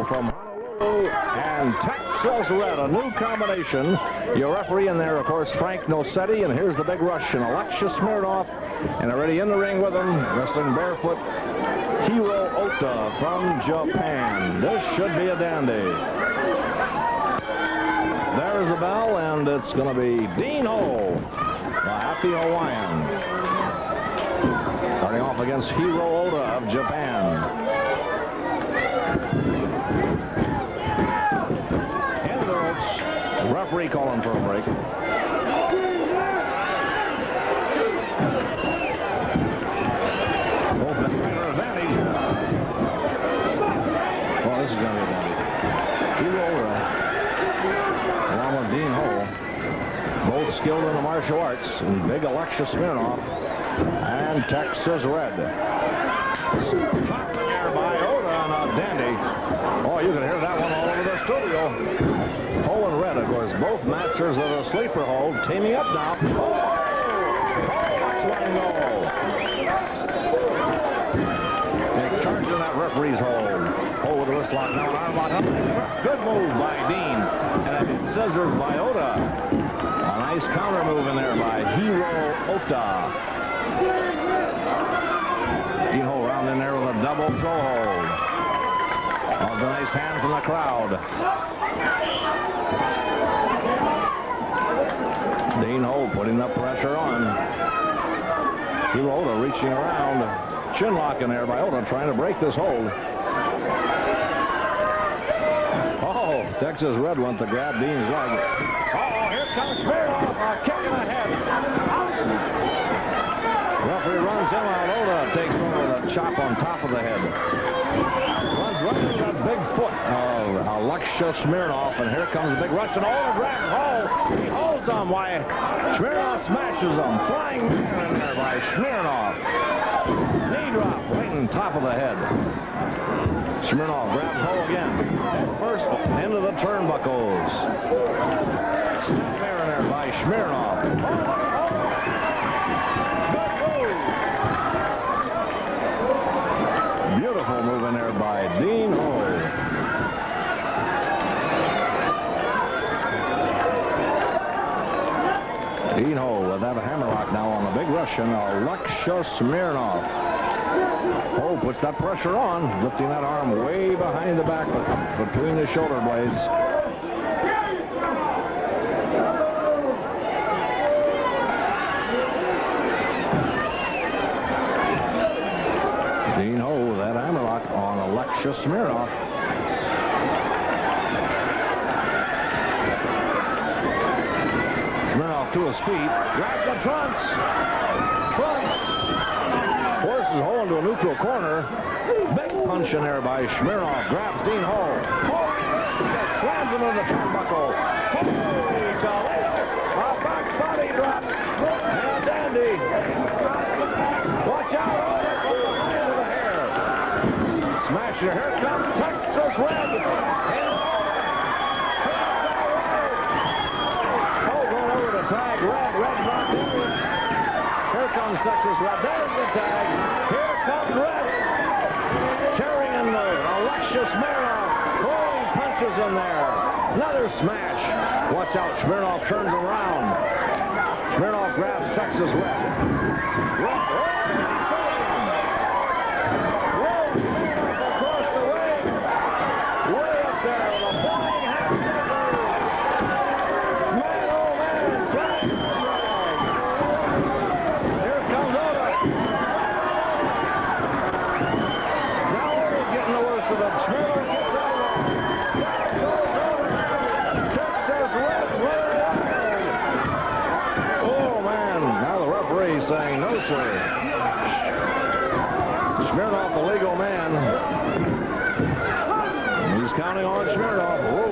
from Honolulu and Texas Red, a new combination. Your referee in there, of course, Frank Nocetti, and here's the big Russian, Alexis Smirnoff, and already in the ring with him, wrestling barefoot, Hiro Ota from Japan. This should be a dandy. There's the bell, and it's going to be Dean Ho, the happy Hawaiian, starting off against Hiro Ota of Japan. Into the ropes. The referee calling for a break. This is going to be a dandy. Hiro Ota, along with Dean Ho, both skilled in the martial arts, and big Alexis Smirnoff and Texas Red. Shot in there by Ota and a dandy. Oh, you can hear that one all over the studio. Ho and Red, of course, both masters of the sleeper hold, teaming up now. Oh, let's let him go. They're charging that referee's hold. With the wrist lock now, an arm lock up. Good move by Dean. And I did scissors by Ota. A nice counter move in there by Hiro Ota. Dean Ho round in there with a double toe hold. That was a nice hand from the crowd. Dean Ho putting the pressure on. Hiro Ota reaching around. Chin lock in there by Ota, trying to break this hold. Texas Red went to grab Dean's leg. Uh-oh, here comes Smirnoff, a kick in the head. Referee runs him out. Ota takes one with a chop on top of the head. Runs right into that big foot of Alexis Smirnoff, and here comes the big Russian. Ota grabs Ho. He holds him. Why, Smirnoff smashes him. Flying man in there by Smirnoff. Knee drop right on top of the head. Smirnoff grabs Ho again. Head first into the turnbuckles. Snap there in there by Smirnoff. Good move. Beautiful move in there by Dean Ho. Dean Ho with that hammerlock now on the big Russian, Alexis Smirnoff. Ho puts that pressure on, lifting that arm way behind the back, but between the shoulder blades. Dean Ho with that hammerlock on Alexis Smirnoff. Smirnoff to his feet, grabs the trunks. Forces Ho into a neutral corner. Big punch in there by Smirnoff. Grabs Dean Ho. Slams him in the turnbuckle. Holy Toledo. A back body drop. And a dandy. Watch out. From behind of the hair. Smasher. Here comes Texas Red. And Ho going over to tag Red. Red's not doing it. Here comes Texas Red. There's the tag. Here comes Red. Carrying the Alexis Smirnoff. Throwing punches in there. Another smash. Watch out. Smirnoff turns around. Smirnoff grabs Texas Red. Across the ring. Way up there with a flying hat to the moon. Man, oh man. Flying. Here comes Ota. Now Ota's getting the worst of it. Smirnoff gets over. Goes over. Texas Red. Oh man. Now the referee saying no, sir. Smirnoff, the legal man. He's counting on Smirnoff. Whoa.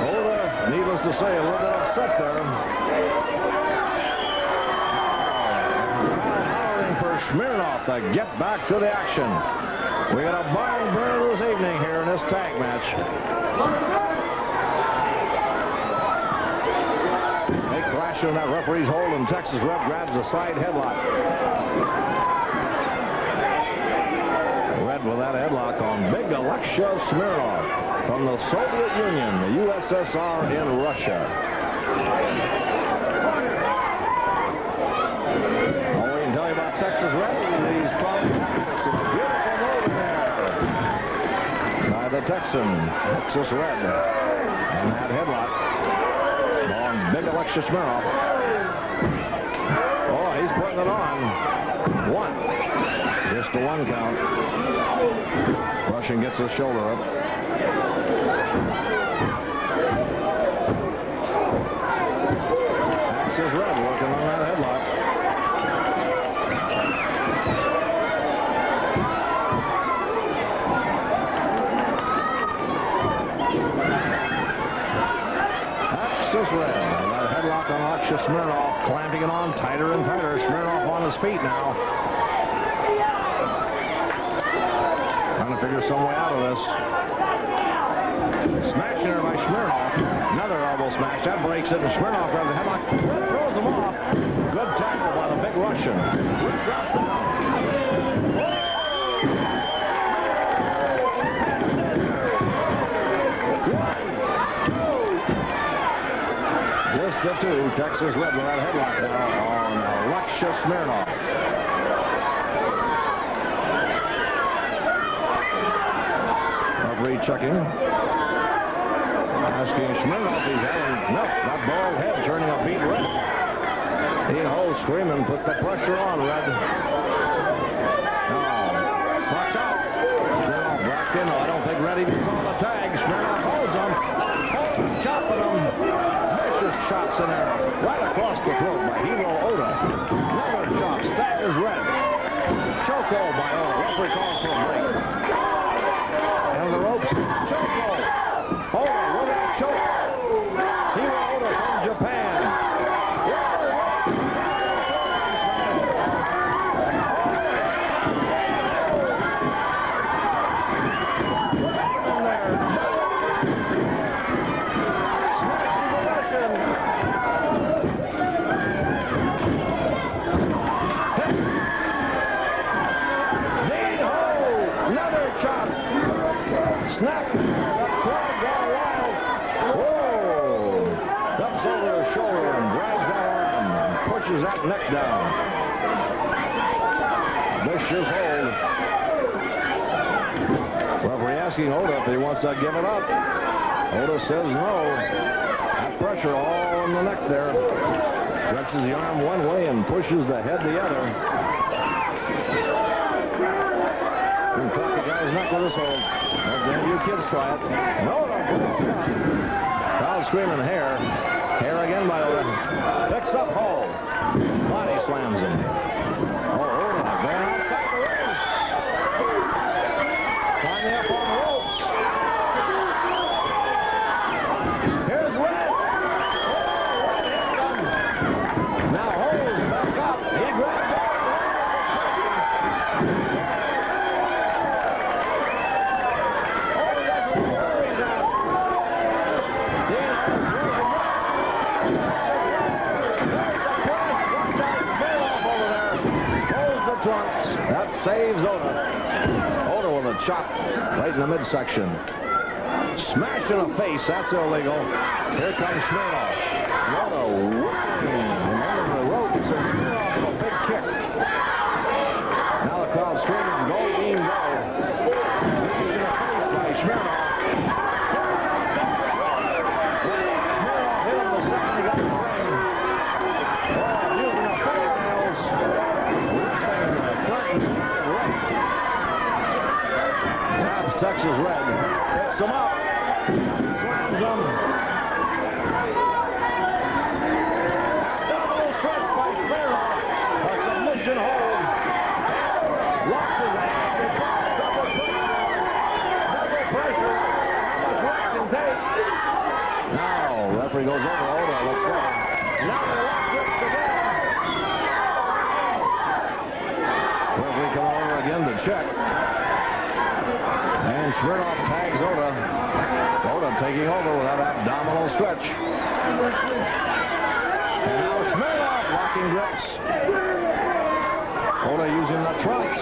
Ota, needless to say, a little bit upset there. Hollering for Smirnoff to get back to the action. We got a barn burner this evening here in this tag match. Big crash in that referee's hold, and Texas Red grabs a side headlock. Red with that headlock on big Alexei Smirnov from the Soviet Union, the USSR in Russia. All we can tell you about Texas Red is he's from Texas. A beautiful move there by the Texan, Texas Red. And that headlock on big Alexei Smirnov. Oh, he's putting it on. One. Just a one count. Russian gets his shoulder up. Texas Red working on that headlock. Texas Red. That headlock on Alexei Smirnov, clamping it on tighter and tighter. Smirnov on his feet now. Trying to figure some way out of this. Smashing her by Smirnov. Another elbow smash. That breaks it, and Smirnov does a headlock. Red throws him off. Good tackle by the big Russian. Red drops down. Just the two. Texas Red with that headlock now on Alexei Smirnov. Referee checking. Asking Smirnov if he's having enough. That bald head turning a beat red. Dean Ho screaming, put the pressure on, Red. Watch out. Smirnov back in. I don't think Red even saw the tag. Smirnov holds him. Chopping him. Vicious chops in there. Right across the throat by Hiro Oda. Another chop. Staggers Red. Choco by Oda. Referee calls for a break. And the ropes. Choco. Oda with a choke. Hiro Oda from Japan. Snap! That crowd got wild. Whoa! Dumps over his shoulder and drags that arm and pushes that neck down. Vicious hold. Referee asking Oda if he wants to give it up. Oda says no. That pressure all in the neck there. Stretches the arm one way and pushes the head the other. You can crack the guy's neck with this hold. Then you kids try it. No, crowd screaming hair. Hair again by Oda. Picks up Hall. Body slams him. Oh, Oda going outside the ring. Climbing up on the ropes. Here's Red. Oh, Red hits him. Now Hall's back up. He grabs it. Once. That saves Oda. Oda with a chop right in the midsection. Smash in the face. That's illegal. Here comes Smirnov. Oda whipping under the ropes and Smirnov with a big kick. Now the crowd screaming, go, Dean, go. Smash in the face by Smirnov. Smirnov hit him the second he got in the ring. Oh, using the fingernails. Grabs Texas Red, picks him up, slams him. Double stretch by Smirnov, a submission hold. Locks his hand, double pressure, how much Red can take. Now, referee goes over Oda, let's go. Now the lock grips again. Referee come over again to check. And Smirnov tags Oda. Oda taking over with that abdominal stretch. And now Smirnov locking grips. Oda using the trunks.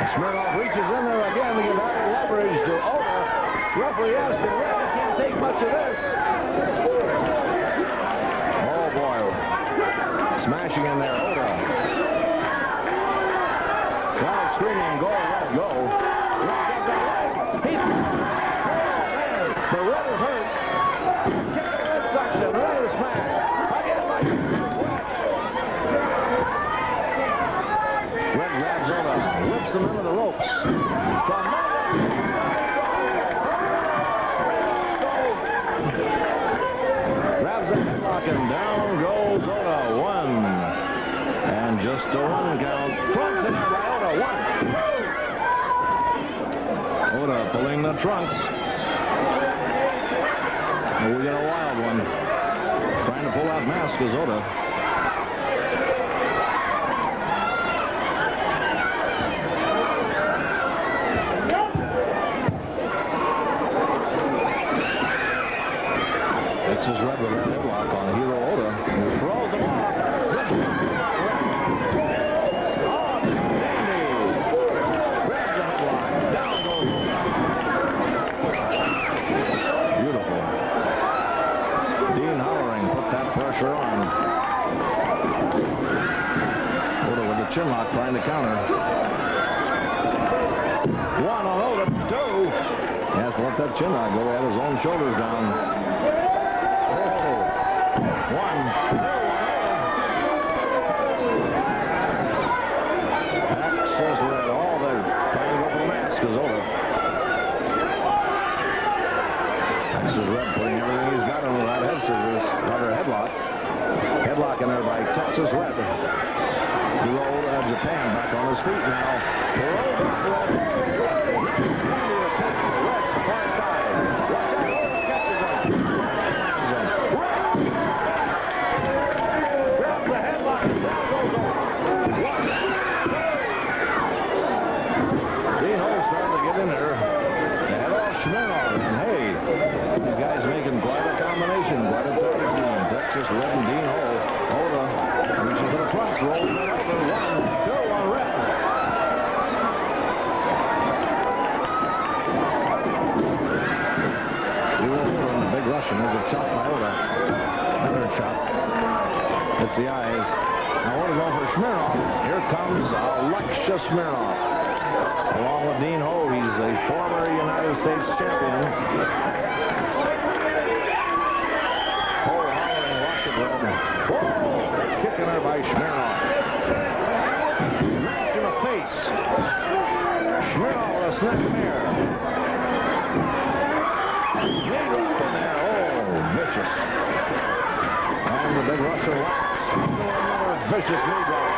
Smirnoff reaches in there again to give added leverage to Oda. Referee asking Red, he can't take much of this. Oh boy. Smashing in there, Oda. Crowd screaming, go, Red, go. Red gets a leg. He's... Oh, man. The Red is hurt. Kicking midsection, ready to smash. Again, like Red grabs Oda, whips him into the ropes. Grabs a headlock and down goes Oda. 1. And just a 1 count. Trunks in there by Oda. 1. Oda pulling the trunks. And we get a wild one. Trying to pull out mask is Oda. His Red with a headlock on Hiro Oda. He throws him off. Oh, dandy. Grabs a headlock. Down goes Oda. Beautiful. Dean hollering. Put that pressure on. Oda with the chin lock trying to counter. 1 on Oda. 2. He has to let that chin lock go. He had his own shoulders down. 1, 2, Axis Red. Oh, they're trying to go for the mask is Oda. Axis Red putting everything he's got into that head scissors. Another headlock. Headlock in there by Texas Red. Hiro Oda of Japan back on his feet now. Rolls up Red. Into attack. Red, far side. Watch out. Oda catches him. Dean Ho starting to get in there. They head off Smirnoff. And hey, these guys making quite a combination. Quite a tag team. Texas Red and Dean Ho. Oda reaching for the trunks. Rolling it over. 1, 2 on Red. Big Russian. There's a shot by Oda. Another shot. Hits the eyes. Now Oda going for Smirnoff. Here comes Alexis Smirnoff. Along with Dean Ho, he's a former United States champion. Ho hollering, watch it, Red. Whoa! Kicking her by Smirnoff. Smash in the face. Smirnoff with a snap mare. Knee drop in there. Oh, vicious. And the Big Russian laughs. Another vicious knee drop.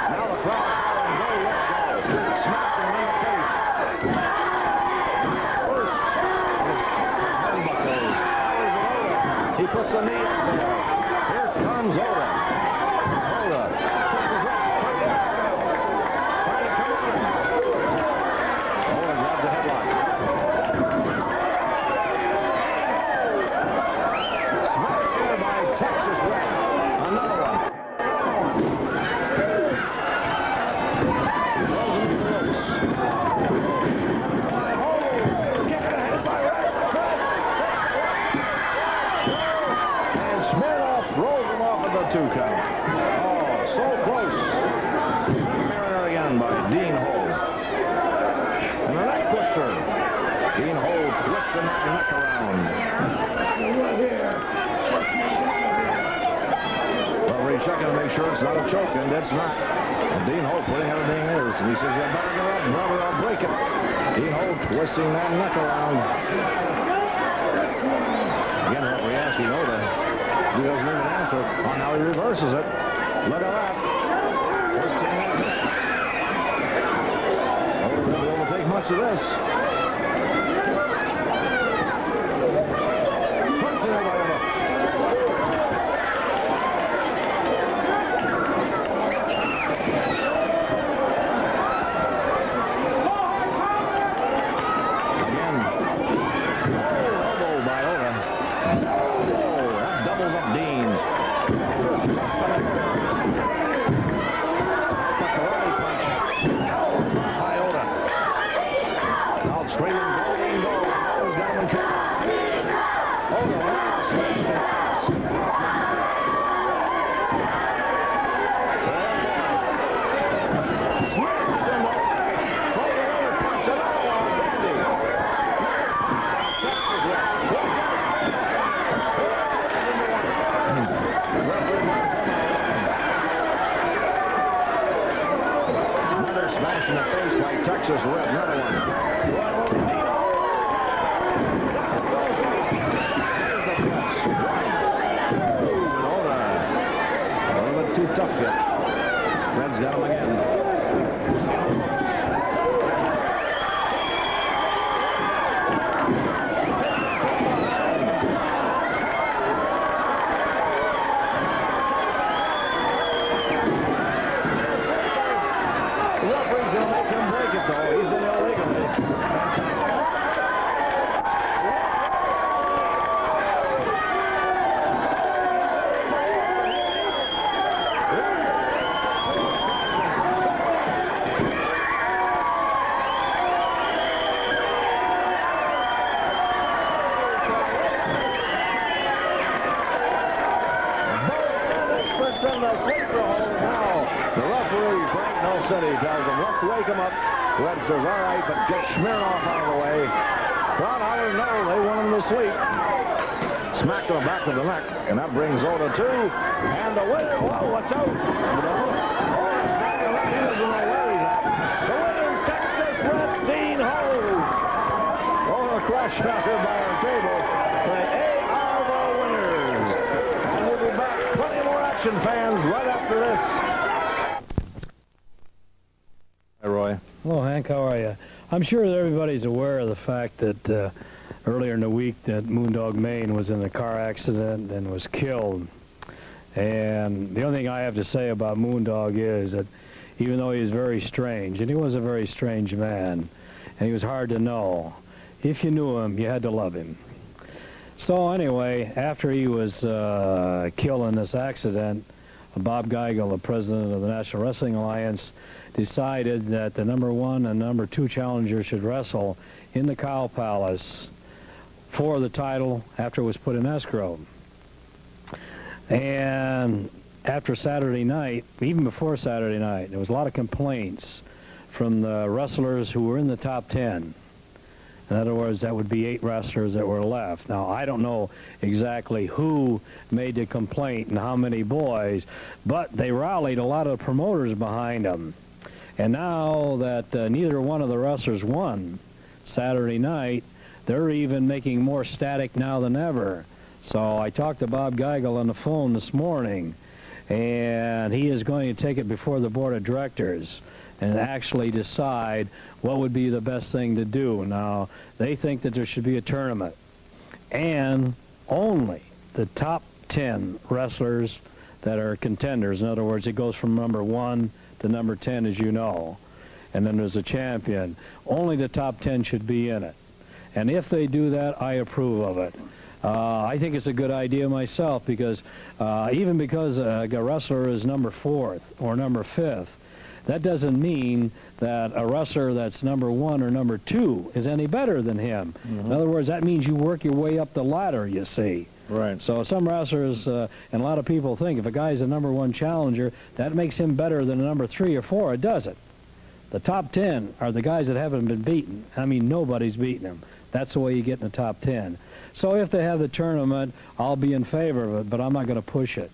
Now the crowd calling, go, let go. Smashing him in the face. First, his turnbuckles. Now is Oda. He puts a knee up there. Here comes Oda. Oda. Trying to come on. Oda grabs a headlock. Smashed here by Texas Red. Another one. Two count. Oh, so close. Mariner again by Dean Ho. And a neck twister. Dean Ho twisting that neck around. Referee checking to make sure it's not a choke, and it's not. And Dean Ho putting everything in his. And he says, you better get up, brother, I'll break it. Dean Ho twisting that neck around. Again, referee asking Oda. He doesn't even answer. Oh, now he reverses it. Look at that. Twisting that. Oda won't be able to take much of this. Punching it by Oda. Again. Oh, elbow by Oda. Oh, that doubles up Dean. First left by Oda. Texas Red, another one. A little bit too tough yet. Red's got him again. City tells him, let's wake him up. Red says, all right, but get Smirnoff out of the way. Ron Howard, no, they want him to sleep. Smacked him back of the neck, and that brings Oda two. And the winner, whoa, what's out? Oh, it's Sandy Red, he doesn't know where he's at. The winner's Texas Red, Dean Ho. Oda crushed out here by our table. They are the winners. And we'll be back, plenty more action, fans, right after this. Hi, Roy. Hello, Hank. How are you? I'm sure that everybody's aware of the fact that earlier in the week that Moondog Mayne was in a car accident and was killed. And the only thing I have to say about Moondog is that even though he is very strange, and he was a very strange man, and he was hard to know, if you knew him, you had to love him. So anyway, after he was killed in this accident, Bob Geigel, the president of the National Wrestling Alliance, decided that the #1 and #2 challenger should wrestle in the Cow Palace for the title after it was put in escrow. And after Saturday night, even before Saturday night, there was a lot of complaints from the wrestlers who were in the top 10. In other words, that would be 8 wrestlers that were left. Now, I don't know exactly who made the complaint and how many boys, but they rallied a lot of promoters behind them. And now that neither one of the wrestlers won Saturday night, they're even making more static now than ever. So I talked to Bob Geigel on the phone this morning, and he is going to take it before the board of directors and actually decide what would be the best thing to do. Now, they think that there should be a tournament, and only the top 10 wrestlers that are contenders. In other words, it goes from #1 to #10, as you know, and then there's a champion. Only the top 10 should be in it. And if they do that, I approve of it. I think it's a good idea myself, because even because a wrestler is #4 or #5, that doesn't mean that a wrestler that's #1 or #2 is any better than him. In other words, that means you work your way up the ladder, you see. Right. So some wrestlers, and a lot of people think if a guy's a #1 challenger, that makes him better than a #3 or 4. It doesn't. The top 10 are the guys that haven't been beaten. I mean, nobody's beaten them. That's the way you get in the top 10. So if they have the tournament, I'll be in favor of it, but I'm not going to push it.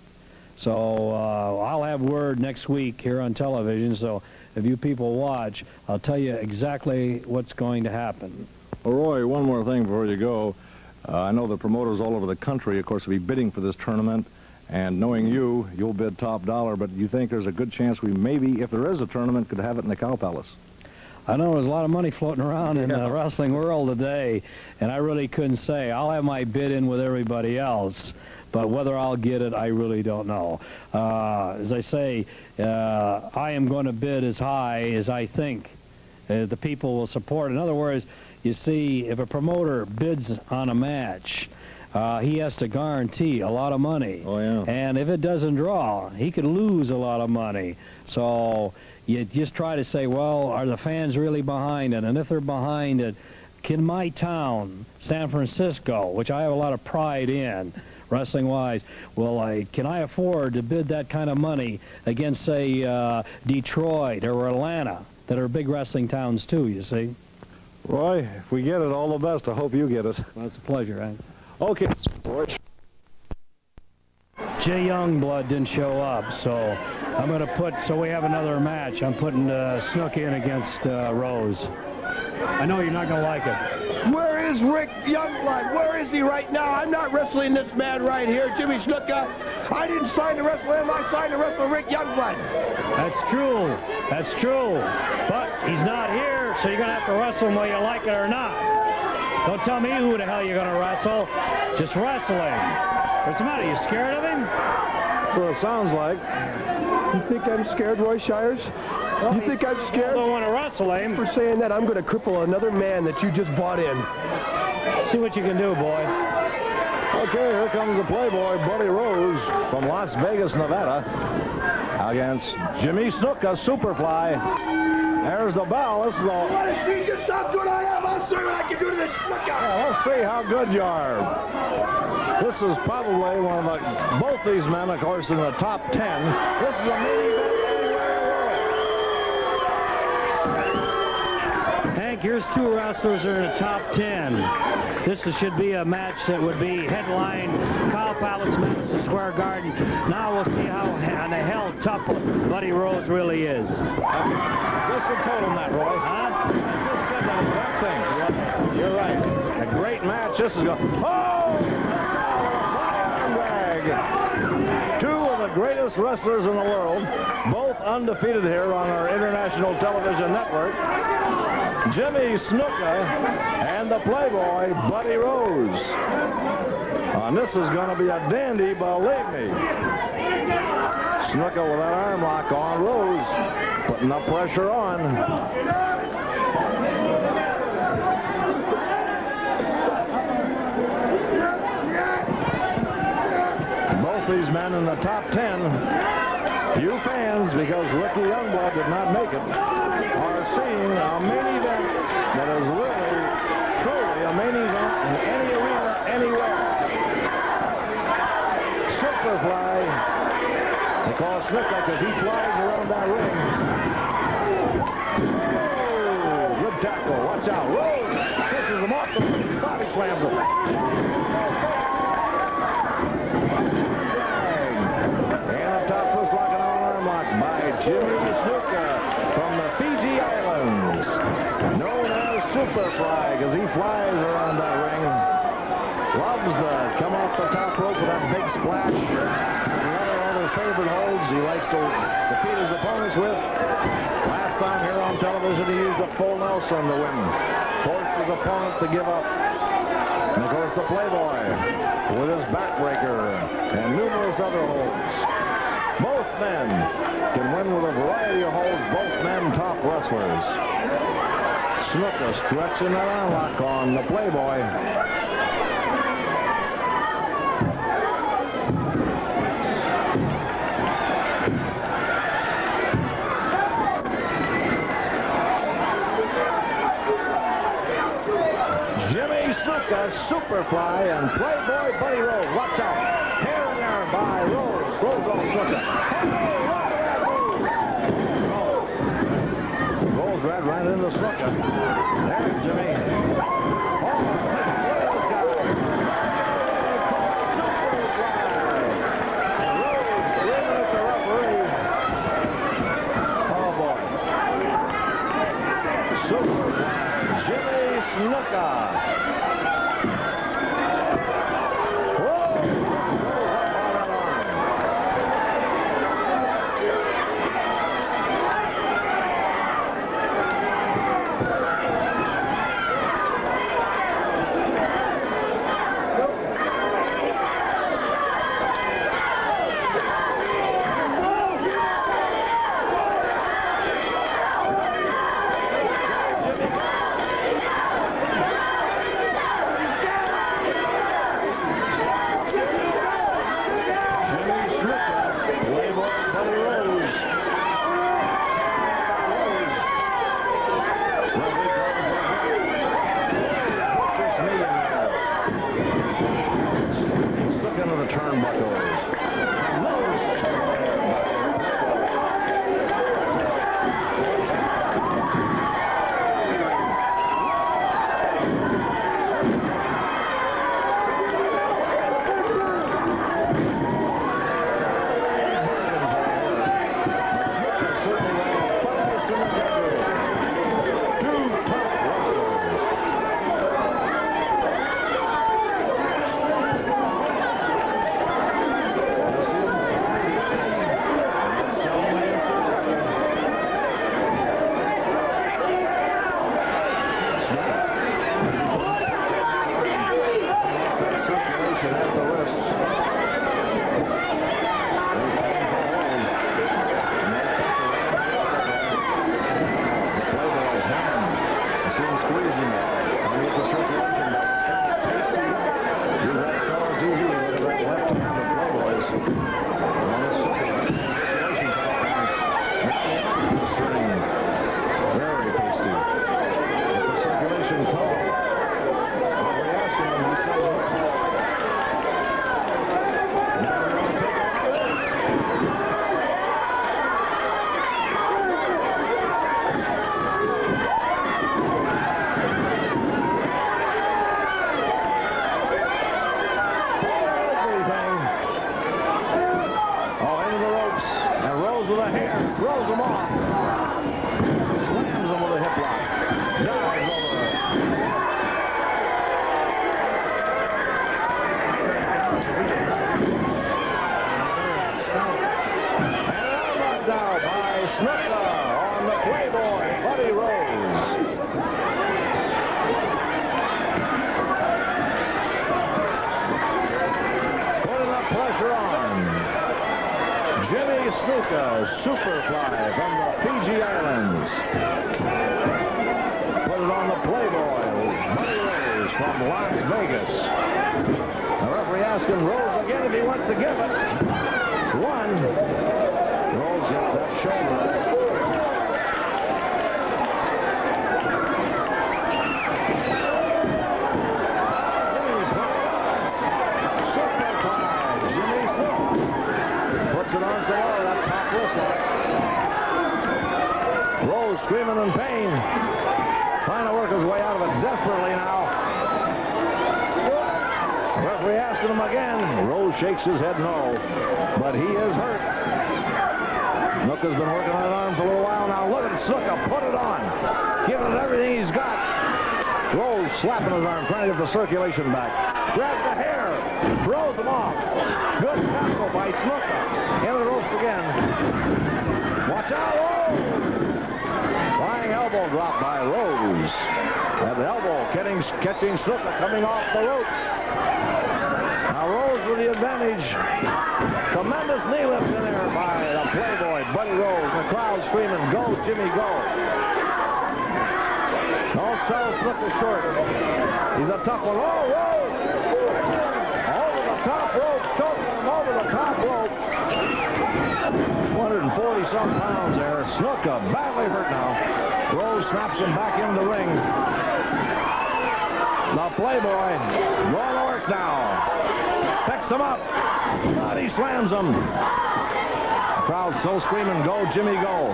So I'll have word next week here on television, so if you people watch, I'll tell you exactly what's going to happen. Well, Roy, one more thing before you go. I know the promoters all over the country, of course, will be bidding for this tournament, and knowing you, you'll bid top dollar, but you think there's a good chance we maybe, if there is a tournament, could have it in the Cow Palace? I know there's a lot of money floating around in the wrestling world today, and I really couldn't say. I'll have my bid in with everybody else, but whether I'll get it, I really don't know. As I say, I am going to bid as high as I think the people will support. In other words, you see, if a promoter bids on a match, he has to guarantee a lot of money. Oh, yeah. And if it doesn't draw, he could lose a lot of money. So you just try to say, well, are the fans really behind it? And if they're behind it, can my town, San Francisco, which I have a lot of pride in, wrestling-wise, can I afford to bid that kind of money against, say, Detroit or Atlanta, that are big wrestling towns too, you see? Roy, if we get it, all the best. I hope you get it. Well, it's a pleasure, Hank. Okay. Jay Youngblood didn't show up, so I'm going to put, so we have another match. I'm putting Snook in against Rose. I know you're not going to like it. Where is Rick Youngblood? Where is he right now? I'm not wrestling this man right here, Jimmy Snuka. I didn't sign to wrestle him. I signed to wrestle Rick Youngblood. That's true. That's true. But he's not here, so you're going to have to wrestle him whether you like it or not. Don't tell me who the hell you're going to wrestle. Just wrestle him. What's the matter? You scared of him? That's what it sounds like. You think I'm scared, Roy Shires? Well, you think I'm scared? I don't want to wrestle him. For saying that, I'm going to cripple another man that you just bought in. See what you can do, boy. Okay, here comes the Playboy, Buddy Rose from Las Vegas, Nevada, against Jimmy Snuka, Superfly. There's the bell. This is all. If you just stop doing what I have, I'll show you what I can do to this Snuka. Yeah, let's see how good you are. This is probably one of the, both these men, of course, in the top 10. This is a main event anywhere in the world. Hank, here's two wrestlers that are in the top 10. This should be a match that would be headlined Cow Palace, Madison Square Garden. Now we'll see how the hell tough Buddy Rose really is. Just a total net, Roy. Huh? I just said that exact thing. You're right. A great match. This is going. Oh! Drag. Two of the greatest wrestlers in the world, both undefeated here on our international television network. Jimmy Snuka and the Playboy, Buddy Rose. And this is going to be a dandy, believe me. Snuka with that arm lock on. Rose putting the pressure on. Both these men in the top 10. Few fans, because Ricky Youngblood did not make it, are seeing a main event that is really, truly a main event in any arena, anywhere. Superfly. They call it Snuka because he flies around that ring. Oh, good tackle. Watch out. Rose pitches him off the ring. Body slams him. And a top twist locking on arm lock by Jimmy Snuka from the Fiji Islands. Known as Superfly because he flies around that ring. Loves to come off the top rope with that big splash. Other favorite holds he likes to defeat his opponents with. Last time here on television he used a full Nelson to win. Forced his opponent to give up. And of course the Playboy with his backbreaker and numerous other holds. Both men can win with a variety of holds. Both men top wrestlers. Snuka stretching that arm lock on the Playboy. Superfly and Playboy Buddy Rose. Watch out. Hair there by Rose. Rose on Snuka. Hey, look at that move. Rose right into Snuka. There's Jimmy. Oh, look at this guy. Superfly. Rose leaving at the referee. Oh, boy. Superfly. Jimmy Snuka. throws him off. Slams him with a hip lock. Dives over. Now by Snuka on the Playboy, Buddy Rose. Putting the pressure on. Jimmy Snuka, Superfly from the Fiji Islands. Put it on the Playboy, Buddy Rose from Las Vegas. The referee asking Rose again if he wants to give it. One. Rose gets that shoulder. Jimmy Snuka puts it on Salah, that top wrist lock. Rose screaming in pain. Trying to work his way out of it desperately now. Referee asking him again. Rose shakes his head no, but he is hurt. Snuka's been working on his arm for a little while now. Look at Snuka, put it on. Giving it everything he's got. Rose slapping his arm, trying to get the circulation back. Grabs the hair, throws him off. Good tackle by Snuka. In the ropes again. Watch out, Rose! Flying elbow drop by Rose. At the elbow, catching Snuka coming off the ropes. Now Rose with the advantage. Tremendous knee lift in there by the Playboy, Buddy Rose. The crowd screaming, go, Jimmy, go. Don't sell Snuka short. He's a tough one. Oh, Rose! Over the top rope, choking him over the top rope. 240-some pounds there. Snuka badly hurt now. Rose snaps him back into the ring. The Playboy going to work now. Picks him up. Body slams him. The crowd still screaming, go, Jimmy, go.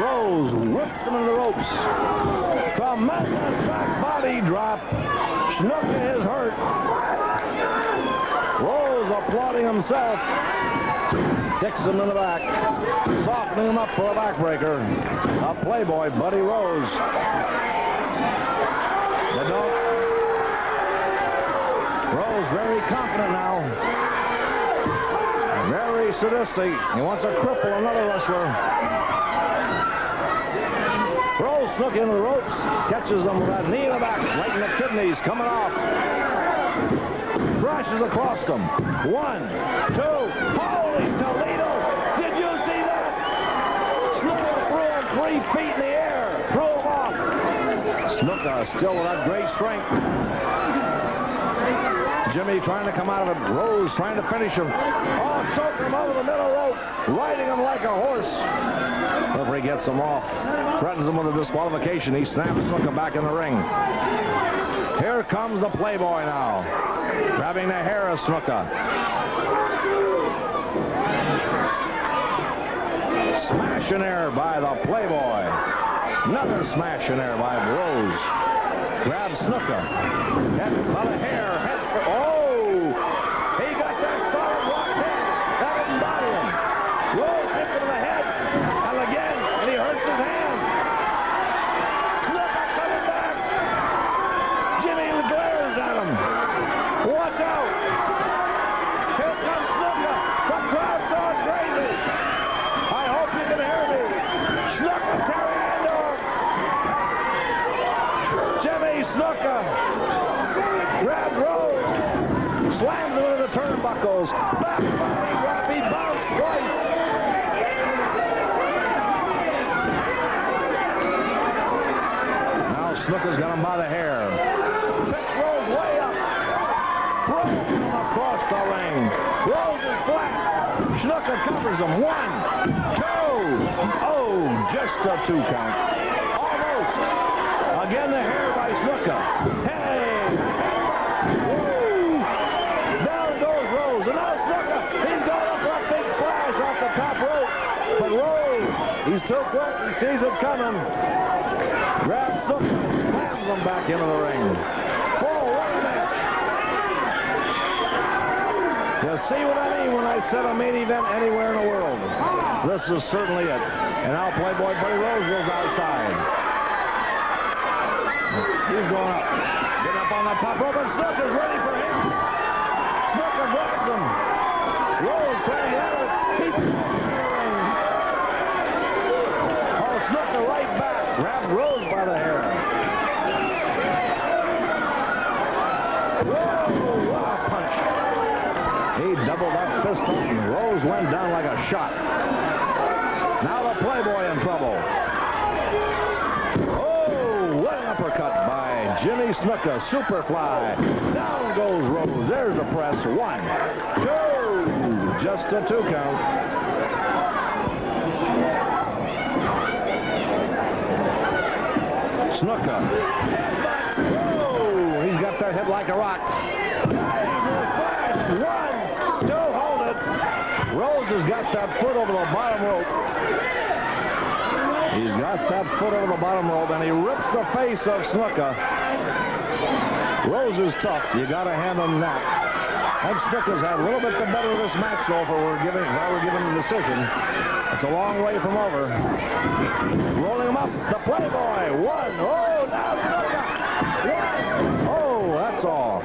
Rose whips him into the ropes. Tremendous back body drop. Snuka is hurt. Rose applauding himself. Kicks him in the back. Softening him up for a backbreaker. A Playboy, Buddy Rose. The dog. Rose very confident now. Very sadistic. He wants to cripple another wrestler. Rose Snuka into the ropes. Catches him with that knee in the back. Right in the kidneys. Coming off. Brushes across him. 1, 2. Holy Toledo! Did you see that? Snuka threw him 3 feet in the air. Threw him off. Snuka still with that great strength. Jimmy trying to come out of it. Rose trying to finish him. Oh, choking him over the middle rope. Riding him like a horse. Referee gets him off. Threatens him with a disqualification. He snaps Snuka back in the ring. Here comes the Playboy now. Grabbing the hair of Snuka. Smash in air by the Playboy. Another smash in air by Rose. Grabs Snuka. Head by the hair. Head for, oh! He got that solid rock head. That didn't bother him. Rose hits him in the head. And again. And he hurts his hand. Snuka coming back. Jimmy glares at him. Watch out. Here comes Snuka. The crowd's going crazy. I hope you can hear me. Snuka carrying into him. Jimmy Snuka grabs Rose, slams him into the turnbuckles. Back body drop, he bounced twice. Now Snuka's got him by the hair. Picks Rose way up. Throws him across the ring. Rose is flat. Snuka covers him. 1, 2. Oh, just a 2 count. Almost. Again, the hair by Snuka. Hey! Woo! Down goes Rose. And now Snuka, he's going up for a big splash off the top rope. But Rose, he's too quick. He sees it coming. Grabs Snuka, slams him back into the ring. Oh, what a match. Just see what I mean when I said a main event anywhere in the world. This is certainly it. And now Playboy Buddy Rose goes outside. He's going up. Getting up on that top rope, and Snuka's ready for him. Snuka grabs him. Rose trying to get out of it. He Snuka right back. Grabbed Rose by the hair. Whoa, what a punch. He doubled that fist up, and Rose went down like a shot. Now the Playboy in trouble. Oh, what an uppercut by Jimmy Snuka. Superfly. Down goes Rose. There's the press. 1, 2. Just a 2 count. Snuka. Oh, he's got that head like a rock. Splash. 1, 2, hold it. Rose has got that foot over the bottom rope. He's got that foot over the bottom rope, and he rips the face of Snuka. Rose is tough. You got to hand him that. And Snuka's had a little bit the better of this match, though, if we're giving the decision. It's a long way from over. Rolling him up. The Playboy. 1. Oh, now Snuka. 1. Oh, that's all.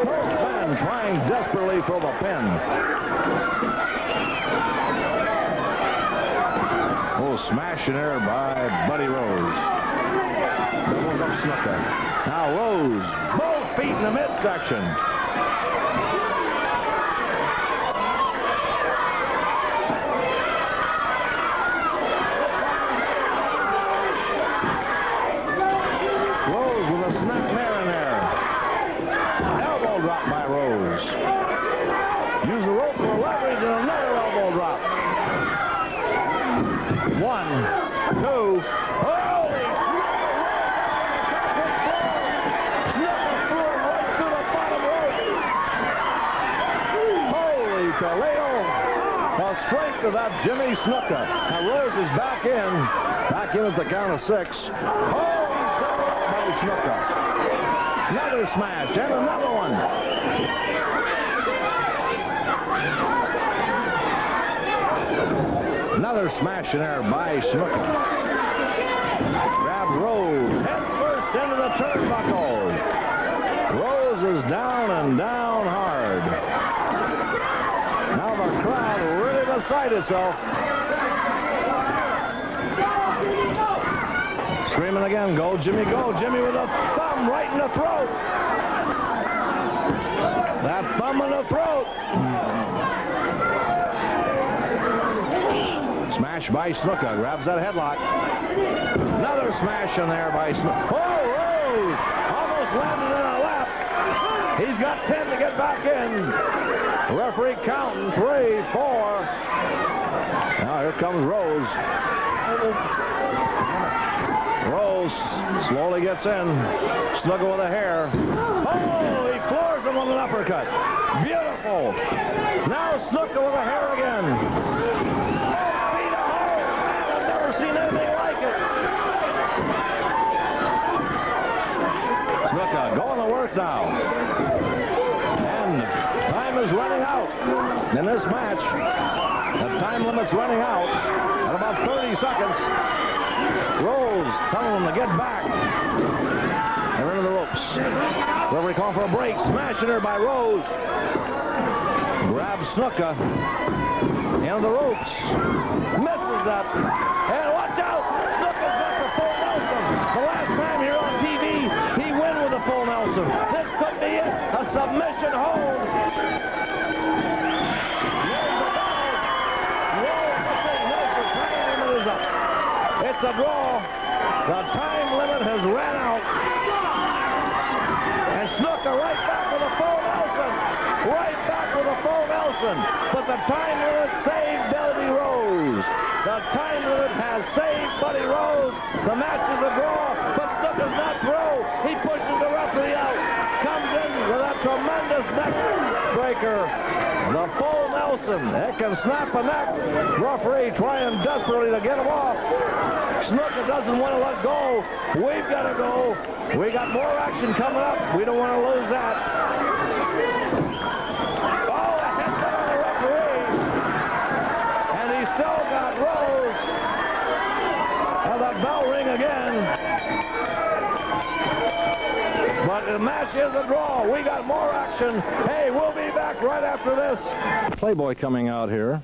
Both men trying desperately for the pin. Oh, smashing there by Buddy Rose. Doubles up Snuka. Now Rose. Both feet in the midsection. Use the rope for leverage and another elbow drop. 1, 2. Holy! Snuka threw him right through the bottom rope. Holy Toledo! The strength of that Jimmy Snuka. Now Rose is back in at the count of 6. Oh, he's doubled up by Snuka. Another smash and another one. Another smash in there by Snuka. Grabs Rose. Head first into the turnbuckle. Rose is down and down hard. Now the crowd really beside itself. Screaming again, go Jimmy, go Jimmy, with a thumb right in the throat. That thumb in the throat. Smash by Snuka, grabs that headlock. Another smash in there by Snuka. Oh, Rose almost landed in a lap. He's got 10 to get back in. The referee counting 3, 4. Now here comes Rose. Rose slowly gets in. Snuka with a hair. Oh, he floors him with an uppercut. Beautiful. Now Snuka with a hair again. Seen anything like it. Snuka going to work now. And time is running out in this match. The time limit's running out at about 30 seconds. Rose telling them to get back. They're into the ropes. Referee calling for a break. Smashing her by Rose. Grabs Snuka. Into the ropes. Misses that. And watch out! Snuka's got the full Nelson. The last time here on TV, he went with a full Nelson. This could be it. A submission hold. Time limit is up. It's a draw. The time limit has ran out. And Snuka right back with a full Nelson. Right back with a full Nelson. But the time limit saved Buddy Rose. The time limit has saved Buddy Rose. The match is a draw, but Snuka's not through. He pushes the referee out. Comes in with a tremendous neck breaker. The full Nelson. It can snap a neck. Referee trying desperately to get him off. Snuka doesn't want to let go. We've got to go. We got more action coming up. We don't want to lose that. Oh, a headbutt But the match is a draw. We got more action. Hey, we'll be back right after this. Playboy coming out here.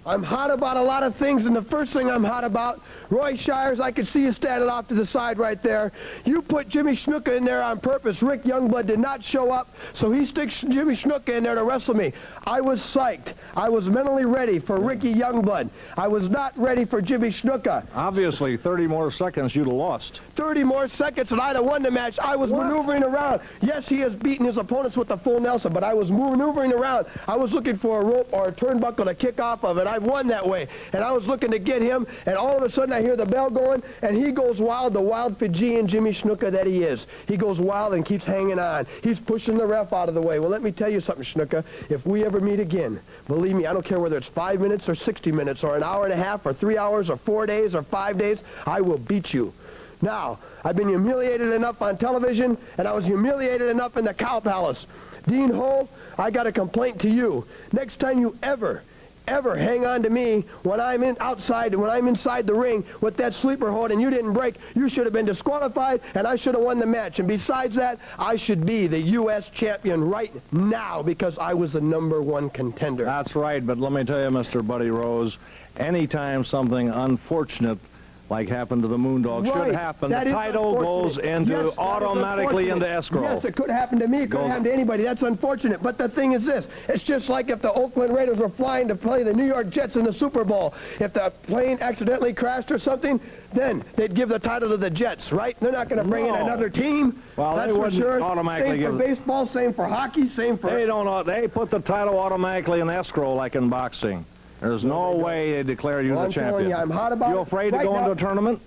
I'm hot about a lot of things, and the first thing I'm hot about, Roy Shires, I can see you standing off to the side right there. You put Jimmy Snuka in there on purpose. Rick Youngblood did not show up, so he sticks Jimmy Snuka in there to wrestle me. I was psyched. I was mentally ready for Ricky Youngblood. I was not ready for Jimmy Snuka. Obviously, 30 more seconds, you'd have lost. 30 more seconds, and I'd have won the match. I was maneuvering around. Yes, he has beaten his opponents with the full Nelson, but I was maneuvering around. I was looking for a rope or a turnbuckle to kick off of, and I've won that way. And I was looking to get him, and all of a sudden I hear the bell going, and he goes wild, the wild Fijian Jimmy Snuka that he is. He goes wild and keeps hanging on. He's pushing the ref out of the way. Well, let me tell you something, Snuka. If we ever meet again, believe me, I don't care whether it's 5 minutes or 60 minutes or an hour and a half or 3 hours or 4 days or 5 days, I will beat you. Now, I've been humiliated enough on television, and I was humiliated enough in the Cow Palace. Dean Hull, I got a complaint to you. Next time you ever hang on to me when I'm inside the ring with that sleeper hold and you didn't break, you should have been disqualified and I should have won the match. And besides that, I should be the U.S. champion right now because I was the #1 contender. That's right, but let me tell you, Mr. Buddy Rose, anytime something unfortunate like happened to the Moondog should happen, the title goes into automatically into escrow. Yes, it could happen to me. It could happen to anybody. That's unfortunate. But the thing is this. It's just like if the Oakland Raiders were flying to play the New York Jets in the Super Bowl. If the plane accidentally crashed or something, then they'd give the title to the Jets, right? They're not going to bring in another team. Well, that's for sure. Same for baseball, same for hockey, same for... They put the title automatically in escrow like in boxing. There's no way they declare you the champion. I'm hot about it. You afraid to go into a tournament?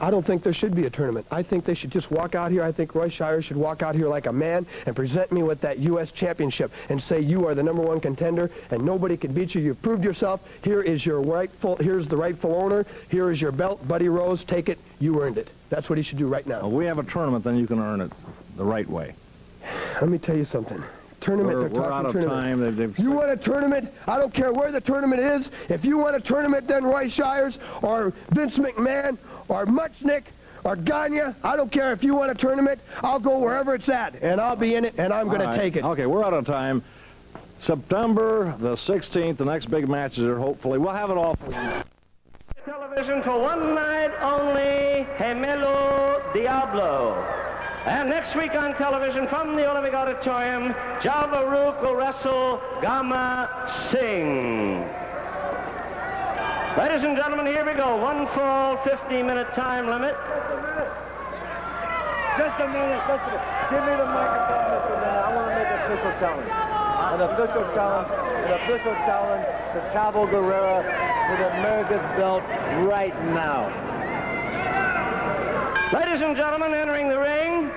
I don't think there should be a tournament. I think they should just walk out here. I think Roy Shires should walk out here like a man and present me with that U.S. championship and say you are the #1 contender and nobody can beat you. You've proved yourself. Here's the rightful owner. Here is your belt. Buddy Rose, take it. You earned it. That's what he should do right now. Well, we have a tournament, then you can earn it the right way. Let me tell you something. Tournament, we're out of time. You want a tournament? I don't care where the tournament is. If you want a tournament, then Roy Shires or Vince McMahon or Muchnick or Gagne, I don't care. If you want a tournament, I'll go wherever it's at, and I'll be in it, and I'm going to take it. Okay, we're out of time. September the 16th, the next big matches are hopefully. We'll have it all for you. Television for one night only, Gemelo Diablo. And next week on television from the Olympic Auditorium, Java Rook will wrestle Gama Singh. Ladies and gentlemen, here we go. One fall, 50-minute time limit. Just a minute. Give me the microphone, Mr. Minute. I want to make an official challenge. An official challenge to Chavo Guerrero for the America's belt right now. Ladies and gentlemen, entering the ring,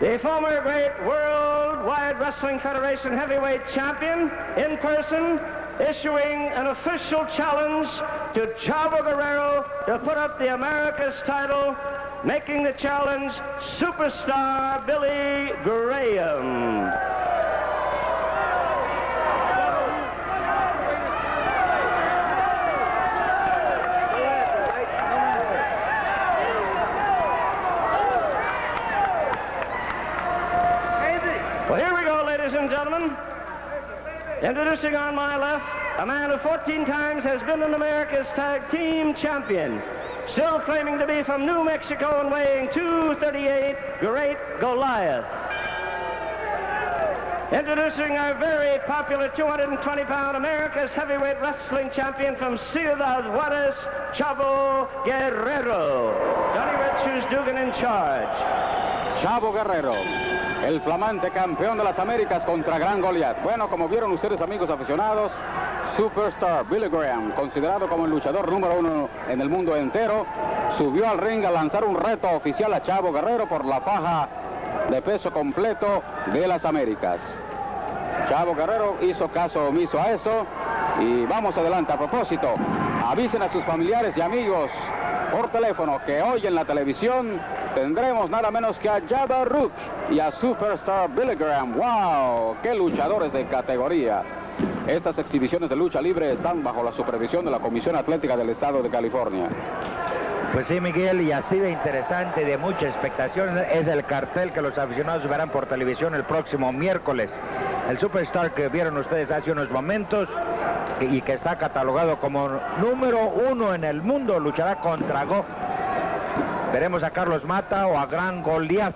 the former great Worldwide Wrestling Federation heavyweight champion in person, issuing an official challenge to Chavo Guerrero to put up the America's title, making the challenge Superstar Billy Graham. Well, here we go, ladies and gentlemen. Introducing on my left, a man who 14 times has been an America's Tag Team Champion. Still claiming to be from New Mexico and weighing 238, Great Goliath. Introducing our very popular 220-pound America's Heavyweight Wrestling Champion from Ciudad Juarez, Chavo Guerrero. Johnny Red Shoes Dugan in charge. Chavo Guerrero, el flamante campeón de las Américas contra Gran Goliath. Bueno, como vieron ustedes, amigos aficionados, Superstar Billy Graham, considerado como el luchador #1 en el mundo entero, subió al ring a lanzar un reto oficial a Chavo Guerrero por la faja de peso completo de las Américas. Chavo Guerrero hizo caso omiso a eso y vamos adelante. A propósito, avisen a sus familiares y amigos por teléfono que hoy en la televisión tendremos nada menos que a Java Rook y a Superstar Billy Graham. ¡Wow! ¡Qué luchadores de categoría! Estas exhibiciones de lucha libre están bajo la supervisión de la Comisión Atlética del Estado de California. Pues sí, Miguel, y así de interesante y de mucha expectación es el cartel que los aficionados verán por televisión el próximo miércoles. El Superstar que vieron ustedes hace unos momentos y que está catalogado como número 1 en el mundo, luchará contra Goff. Veremos a Carlos Mata o a Gran Goliath,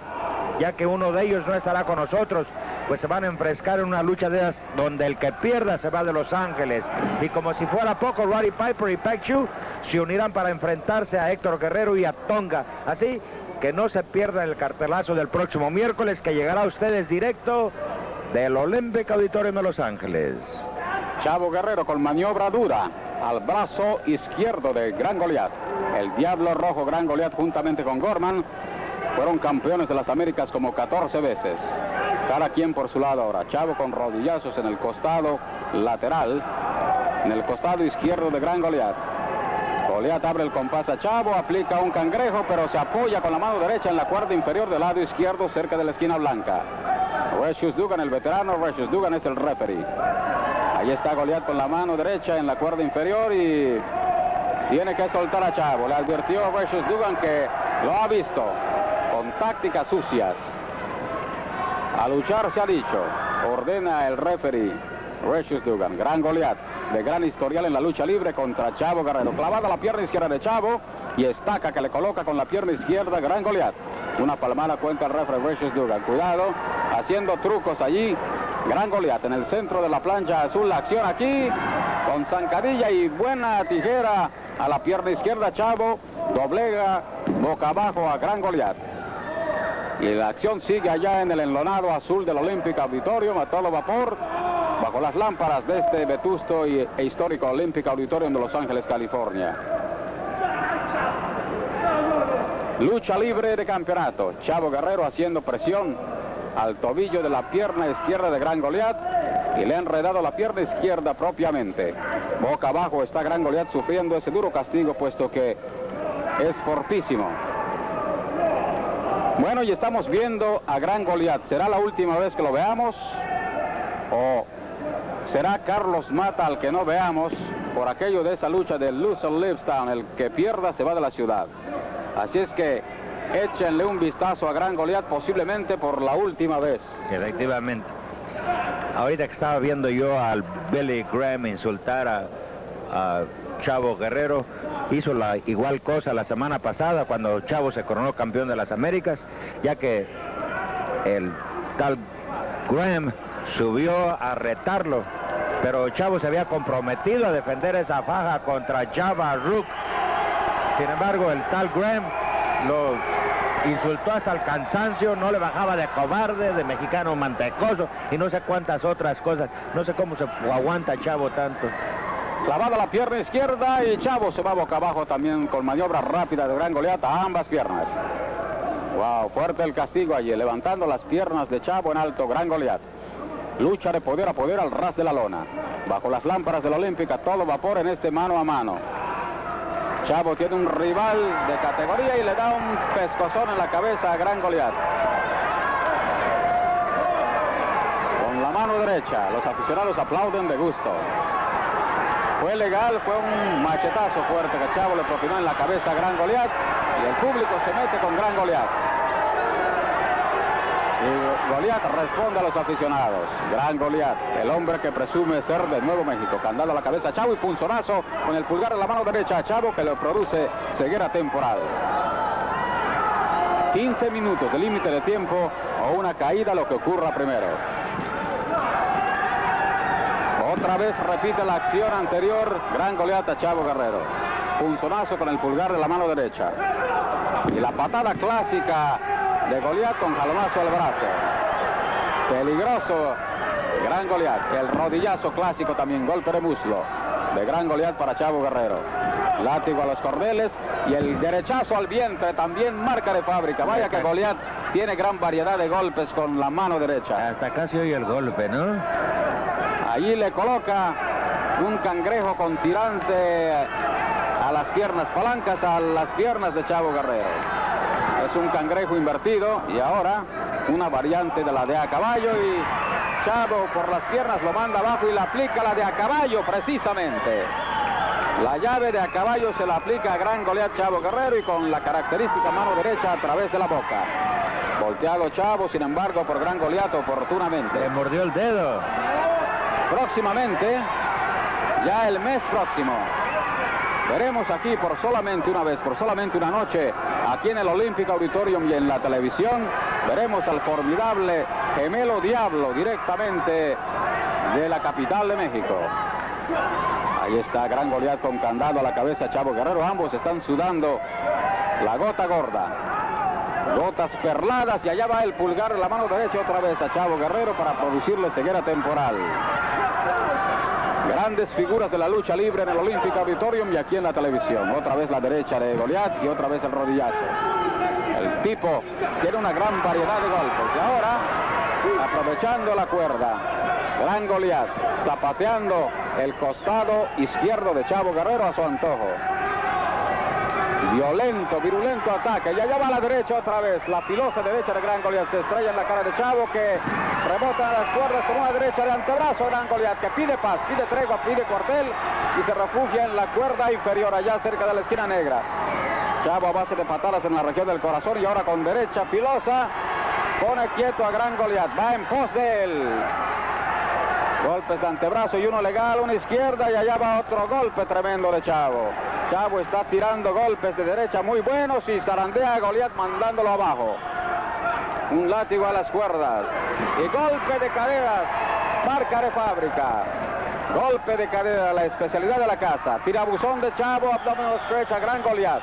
ya que uno de ellos no estará con nosotros, pues se van a enfrescar en una lucha de esas donde el que pierda se va de Los Ángeles. Y como si fuera poco, Roddy Piper y Pac Chu se unirán para enfrentarse a Héctor Guerrero y a Tonga. Así que no se pierdan el cartelazo del próximo miércoles, que llegará a ustedes directo del Olympic Auditorium de Los Ángeles. Chavo Guerrero con maniobra dura al brazo izquierdo de Gran Goliath. El Diablo Rojo Gran Goliath juntamente con Gorman fueron campeones de las Américas como 14 veces. Cada quien por su lado ahora. Chavo con rodillazos en el costado lateral, en el costado izquierdo de Gran Goliath. Goliath abre el compás a Chavo, aplica un cangrejo, pero se apoya con la mano derecha en la cuerda inferior del lado izquierdo, cerca de la esquina blanca. Recious Dugan, el veterano, Recious Dugan es el referee. Ahí está Goliath con la mano derecha en la cuerda inferior y tiene que soltar a Chavo. Le advirtió a Recious Dugan que lo ha visto con tácticas sucias. A luchar se ha dicho, ordena el referee Recious Dugan. Gran Goliath, de gran historial en la lucha libre contra Chavo Guerrero. Clavada la pierna izquierda de Chavo y estaca que le coloca con la pierna izquierda Gran Goliath. Una palmada cuenta el referee Recious Dugan. Cuidado, haciendo trucos allí. Gran Goliath en el centro de la plancha azul. La acción aquí con zancadilla y buena tijera a la pierna izquierda. Chavo doblega boca abajo a Gran Goliath. Y la acción sigue allá en el enlonado azul del Olympic Auditorium a todo vapor, bajo las lámparas de este vetusto e histórico Olympic Auditorium de Los Ángeles, California. Lucha libre de campeonato. Chavo Guerrero haciendo presión al tobillo de la pierna izquierda de Gran Goliath y le ha enredado la pierna izquierda propiamente. Boca abajo está Gran Goliath sufriendo ese duro castigo, puesto que es fortísimo. Bueno, y estamos viendo a Gran Goliath. ¿Será la última vez que lo veamos? ¿O será Carlos Mata al que no veamos por aquello de esa lucha de Loser Lives Down? El que pierda se va de la ciudad. Así es que échenle un vistazo a Gran Goliath, posiblemente por la última vez. Efectivamente. Ahorita que estaba viendo yo al Billy Graham insultar a Chavo Guerrero, hizo la igual cosa la semana pasada cuando Chavo se coronó campeón de las Américas, ya que el tal Graham subió a retarlo, pero Chavo se había comprometido a defender esa faja contra Java Rook. Sin embargo, el tal Graham lo insultó hasta el cansancio, no le bajaba de cobarde, de mexicano mantecoso y no sé cuántas otras cosas. No sé cómo se aguanta Chavo tanto. Clavada la pierna izquierda y Chavo se va boca abajo también con maniobra rápida de Gran Goliath a ambas piernas. Wow, fuerte el castigo allí, levantando las piernas de Chavo en alto Gran Goliath. Lucha de poder a poder al ras de la lona. Bajo las lámparas de la Olímpica, todo vapor en este mano a mano. Chavo tiene un rival de categoría y le da un pescozón en la cabeza a Gran Goliath. Con la mano derecha, los aficionados aplauden de gusto. Fue legal, fue un machetazo fuerte que Chavo le propinó en la cabeza a Gran Goliath y el público se mete con Gran Goliath. Y Goliath responde a los aficionados. Gran Goliath, el hombre que presume ser de Nuevo México. Candado a la cabeza a Chavo y punzonazo con el pulgar en la mano derecha a Chavo, que le produce ceguera temporal. 15 minutos de límite de tiempo o una caída, lo que ocurra primero. Otra vez repite la acción anterior, Gran Goliath a Chavo Guerrero. Punzonazo con el pulgar de la mano derecha. Y la patada clásica de Goliath con jalonazo al brazo. Peligroso Gran Goliath. El rodillazo clásico también, golpe de muslo de Gran Goliath para Chavo Guerrero. Látigo a los cordeles y el derechazo al vientre, también marca de fábrica. Vaya que Goliath tiene gran variedad de golpes con la mano derecha. Hasta casi oye el golpe, ¿no? Allí le coloca un cangrejo con tirante a las piernas, palancas a las piernas de Chavo Guerrero. Es un cangrejo invertido y ahora una variante de la de a caballo y Chavo por las piernas lo manda abajo y le aplica la de a caballo precisamente. La llave de a caballo se la aplica a Gran Goliat Chavo Guerrero y con la característica mano derecha a través de la boca. Volteado Chavo, sin embargo, por Gran Goliat oportunamente. Le mordió el dedo. Próximamente, ya el mes próximo, veremos aquí por solamente una vez, por solamente una noche, aquí en el Olympic Auditorium y en la televisión, veremos al formidable Gemelo Diablo directamente de la capital de México. Ahí está Gran Goliat con candado a la cabeza, Chavo Guerrero. Ambos están sudando la gota gorda. Gotas perladas y allá va el pulgar de la mano derecha otra vez a Chavo Guerrero para producirle ceguera temporal. Grandes figuras de la lucha libre en el Olympic Auditorium y aquí en la televisión. Otra vez la derecha de Goliat y otra vez el rodillazo. El tipo tiene una gran variedad de golpes. Y ahora, aprovechando la cuerda, Gran Goliat zapateando el costado izquierdo de Chavo Guerrero a su antojo. Violento, virulento ataque. Y allá va a la derecha otra vez. La filosa derecha de Gran Goliat se estrella en la cara de Chavo, que rebota a las cuerdas con una derecha de antebrazo. Gran Goliat que pide paz, pide tregua, pide cuartel y se refugia en la cuerda inferior allá cerca de la esquina negra. Chavo a base de patadas en la región del corazón y ahora con derecha filosa pone quieto a Gran Goliat. Va en pos de él. Golpes de antebrazo y uno legal, una izquierda y allá va otro golpe tremendo de Chavo. Chavo está tirando golpes de derecha muy buenos y zarandea a Goliat mandándolo abajo. Un látigo a las cuerdas y golpe de caderas, marca de fábrica. Golpe de cadera, la especialidad de la casa. Tirabuzón de Chavo, abdominal stretch a Gran Goliat.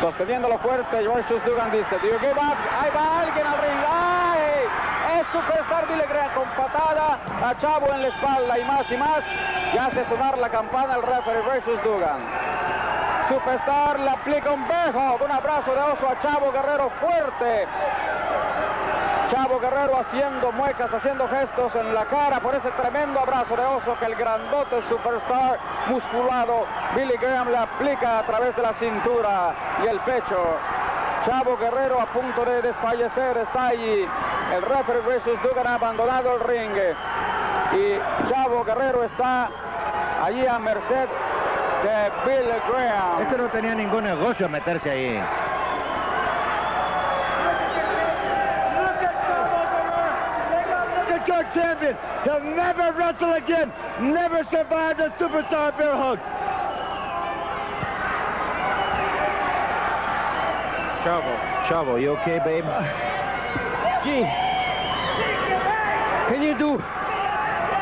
Sosteniéndolo fuerte, George Dugan dice, "Do you give up?" Ahí va alguien al ring. ¡Ay! Es Superstar Billy Graham con patada a Chavo en la espalda y más y hace sonar la campana el referee Versus Dugan. Superstar le aplica un bejo, un abrazo de oso a Chavo Guerrero fuerte. Chavo Guerrero haciendo muecas, haciendo gestos en la cara por ese tremendo abrazo de oso que el grandote Superstar musculado Billy Graham le aplica a través de la cintura y el pecho. Chavo Guerrero a punto de desfallecer, está allí. El referee Versus Dugan ha abandonado el ring y Chavo Guerrero está allí a merced de Billy Graham. Este no tenía ningún negocio meterse ahí. Your champion. He'll never wrestle again. Never survive the Superstar bear hug. Chavo, you okay, babe? Gene, can you do?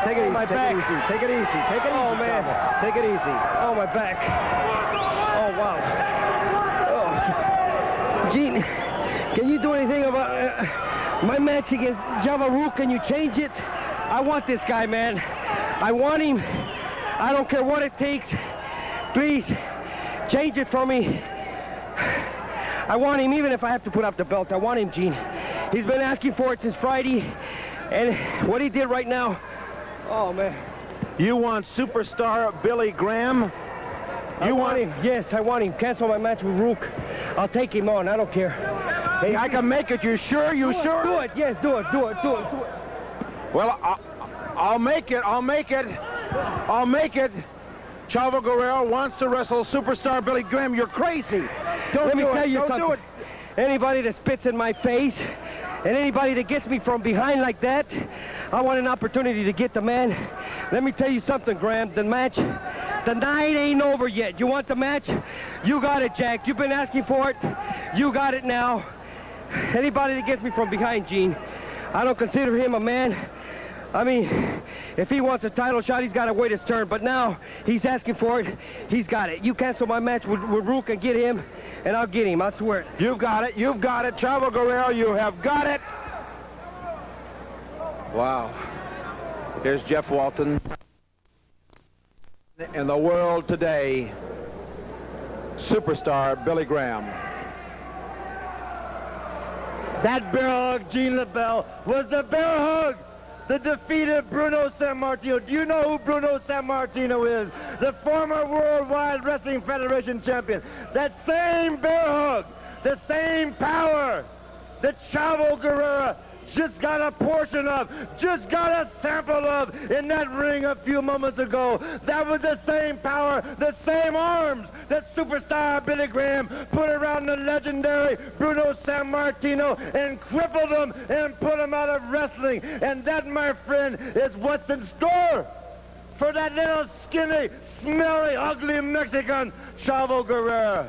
Take it easy, my back. Take it easy. Take it easy, Oh, man. Chavo. Take it easy. Oh, my back. Oh, wow. Oh. Gene, can you do anything about my match against Java Roo? Can you change it? I want this guy, man. I want him. I don't care what it takes. Please, change it for me. I want him, even if I have to put up the belt. I want him, Gene. He's been asking for it since Friday. And what he did right now, oh, man. You want Superstar Billy Graham? I want him. Yes, I want him. Cancel my match with Rook. I'll take him on. I don't care. Hey, I can make it. You sure? You sure? Do it. Yes, do it. Do it. Do it. Do it. Well, I'll make it. I'll make it. I'll make it. Chavo Guerrero wants to wrestle Superstar Billy Graham. You're crazy. Let me tell you Don't something. do it. Anybody that spits in my face and anybody that gets me from behind like that, I want an opportunity to get the man. Let me tell you something, Graham. The match, the night ain't over yet. You want the match? You got it, Jack. You've been asking for it. You got it now. Anybody that gets me from behind, Gene, I don't consider him a man. I mean, if he wants a title shot, he's got to wait his turn. But now he's asking for it. He's got it. You cancel my match with Rook and get him, and I'll get him. I swear it. You've got it. You've got it. Chavo Guerrero, you have got it. Wow. Here's Jeff Walton. In the world today, Superstar Billy Graham. That bear hug, Gene LeBell, was the bear hug that defeated Bruno Sammartino. Do you know who Bruno Sammartino is? The former Worldwide Wrestling Federation champion. That same bear hug, the same power that Chavo Guerrero just got a portion of, just got a sample of in that ring a few moments ago. That was the same power, the same arms that superstar Billy Graham put around the legendary Bruno Sammartino and crippled him and put him out of wrestling. And that, my friend, is what's in store for that little skinny, smelly, ugly Mexican, Chavo Guerrero.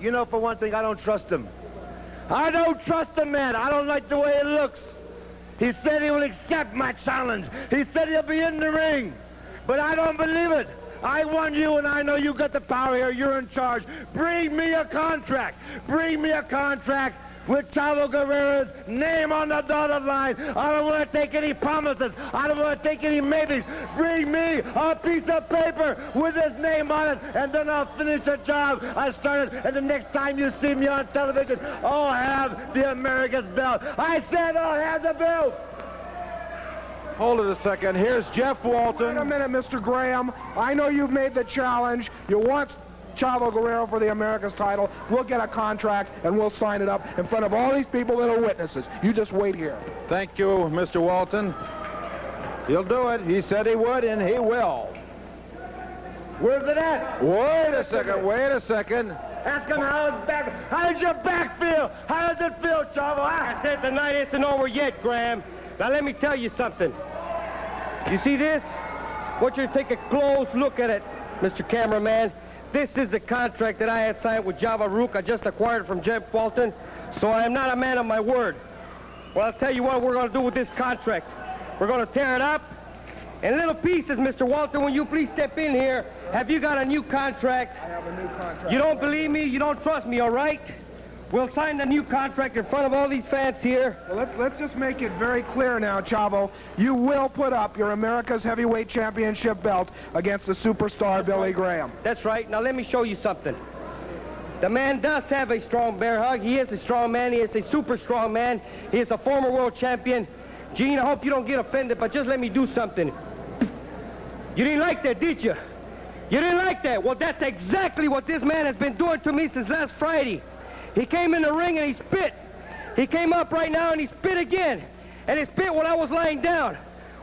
You know, for one thing, I don't trust him. I don't trust the man. I don't like the way he looks. He said he will accept my challenge. He said he'll be in the ring. But I don't believe it. I want you, and I know you got the power here. You're in charge. Bring me a contract. Bring me a contract with Chavo Guerrero's name on the dotted line. I don't want to take any promises. I don't want to take any maybes. Bring me a piece of paper with his name on it, and then I'll finish the job I started. And the next time you see me on television, I'll have the America's belt. I said I'll have the belt. Hold it a second. Here's Jeff Walton. Wait a minute, Mr. Graham. I know you've made the challenge. You want Chavo Guerrero for the America's title. We'll get a contract and we'll sign it up in front of all these people that are witnesses. You just wait here. Thank you, Mr. Walton. He'll do it. He said he would, and he will. Where's it at? Wait a second. Wait a second. Ask him how does your back feel? How does it feel, Chavo? I said the night isn't over yet, Graham. Now let me tell you something. You see this? I want you to take a close look at it, Mr. Cameraman. This is the contract that I had signed with Java Rook. I just acquired it from Jeff Walton, so I am not a man of my word. Well, I'll tell you what we're going to do with this contract. We're going to tear it up in little pieces, Mr. Walton. Will you please step in here? Have you got a new contract? I have a new contract. You don't believe me? You don't trust me, all right? We'll sign the new contract in front of all these fans here. Well, let's just make it very clear now, Chavo. You will put up your America's Heavyweight Championship belt against the superstar Billy Graham. That's right. Now let me show you something. The man does have a strong bear hug. He is a strong man. He is a super strong man. He is a former world champion. Gene, I hope you don't get offended, but just let me do something. You didn't like that, did you? You didn't like that? Well, that's exactly what this man has been doing to me since last Friday. He came in the ring and he spit. He came up right now and he spit again. And he spit when I was lying down.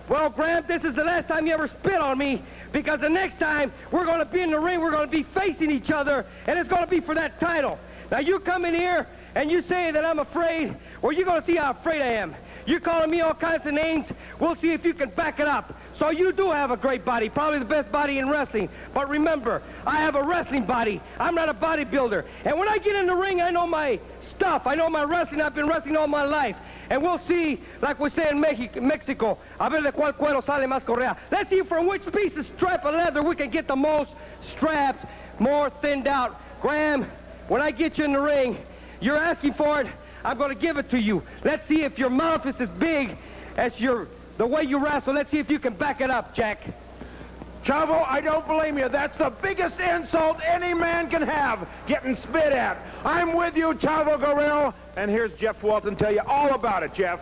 Well, Graham, this is the last time you ever spit on me, because the next time we're going to be in the ring, we're going to be facing each other, and it's going to be for that title. Now, you come in here and you say that I'm afraid. Well, you're going to see how afraid I am. You're calling me all kinds of names. We'll see if you can back it up. So you do have a great body, probably the best body in wrestling. But remember, I have a wrestling body. I'm not a bodybuilder. And when I get in the ring, I know my stuff. I know my wrestling. I've been wrestling all my life. And we'll see, like we say in Mexico, a ver de cuál cuero sale más correa. Let's see from which piece of strap of leather we can get the most straps, more thinned out. Graham, when I get you in the ring, you're asking for it, I'm going to give it to you. Let's see if your mouth is as big as the way you wrestle. Let's see if you can back it up, Jack. Chavo, I don't blame you. That's the biggest insult any man can have, getting spit at. I'm with you, Chavo Guerrero. And here's Jeff Walton tell you all about it, Jeff.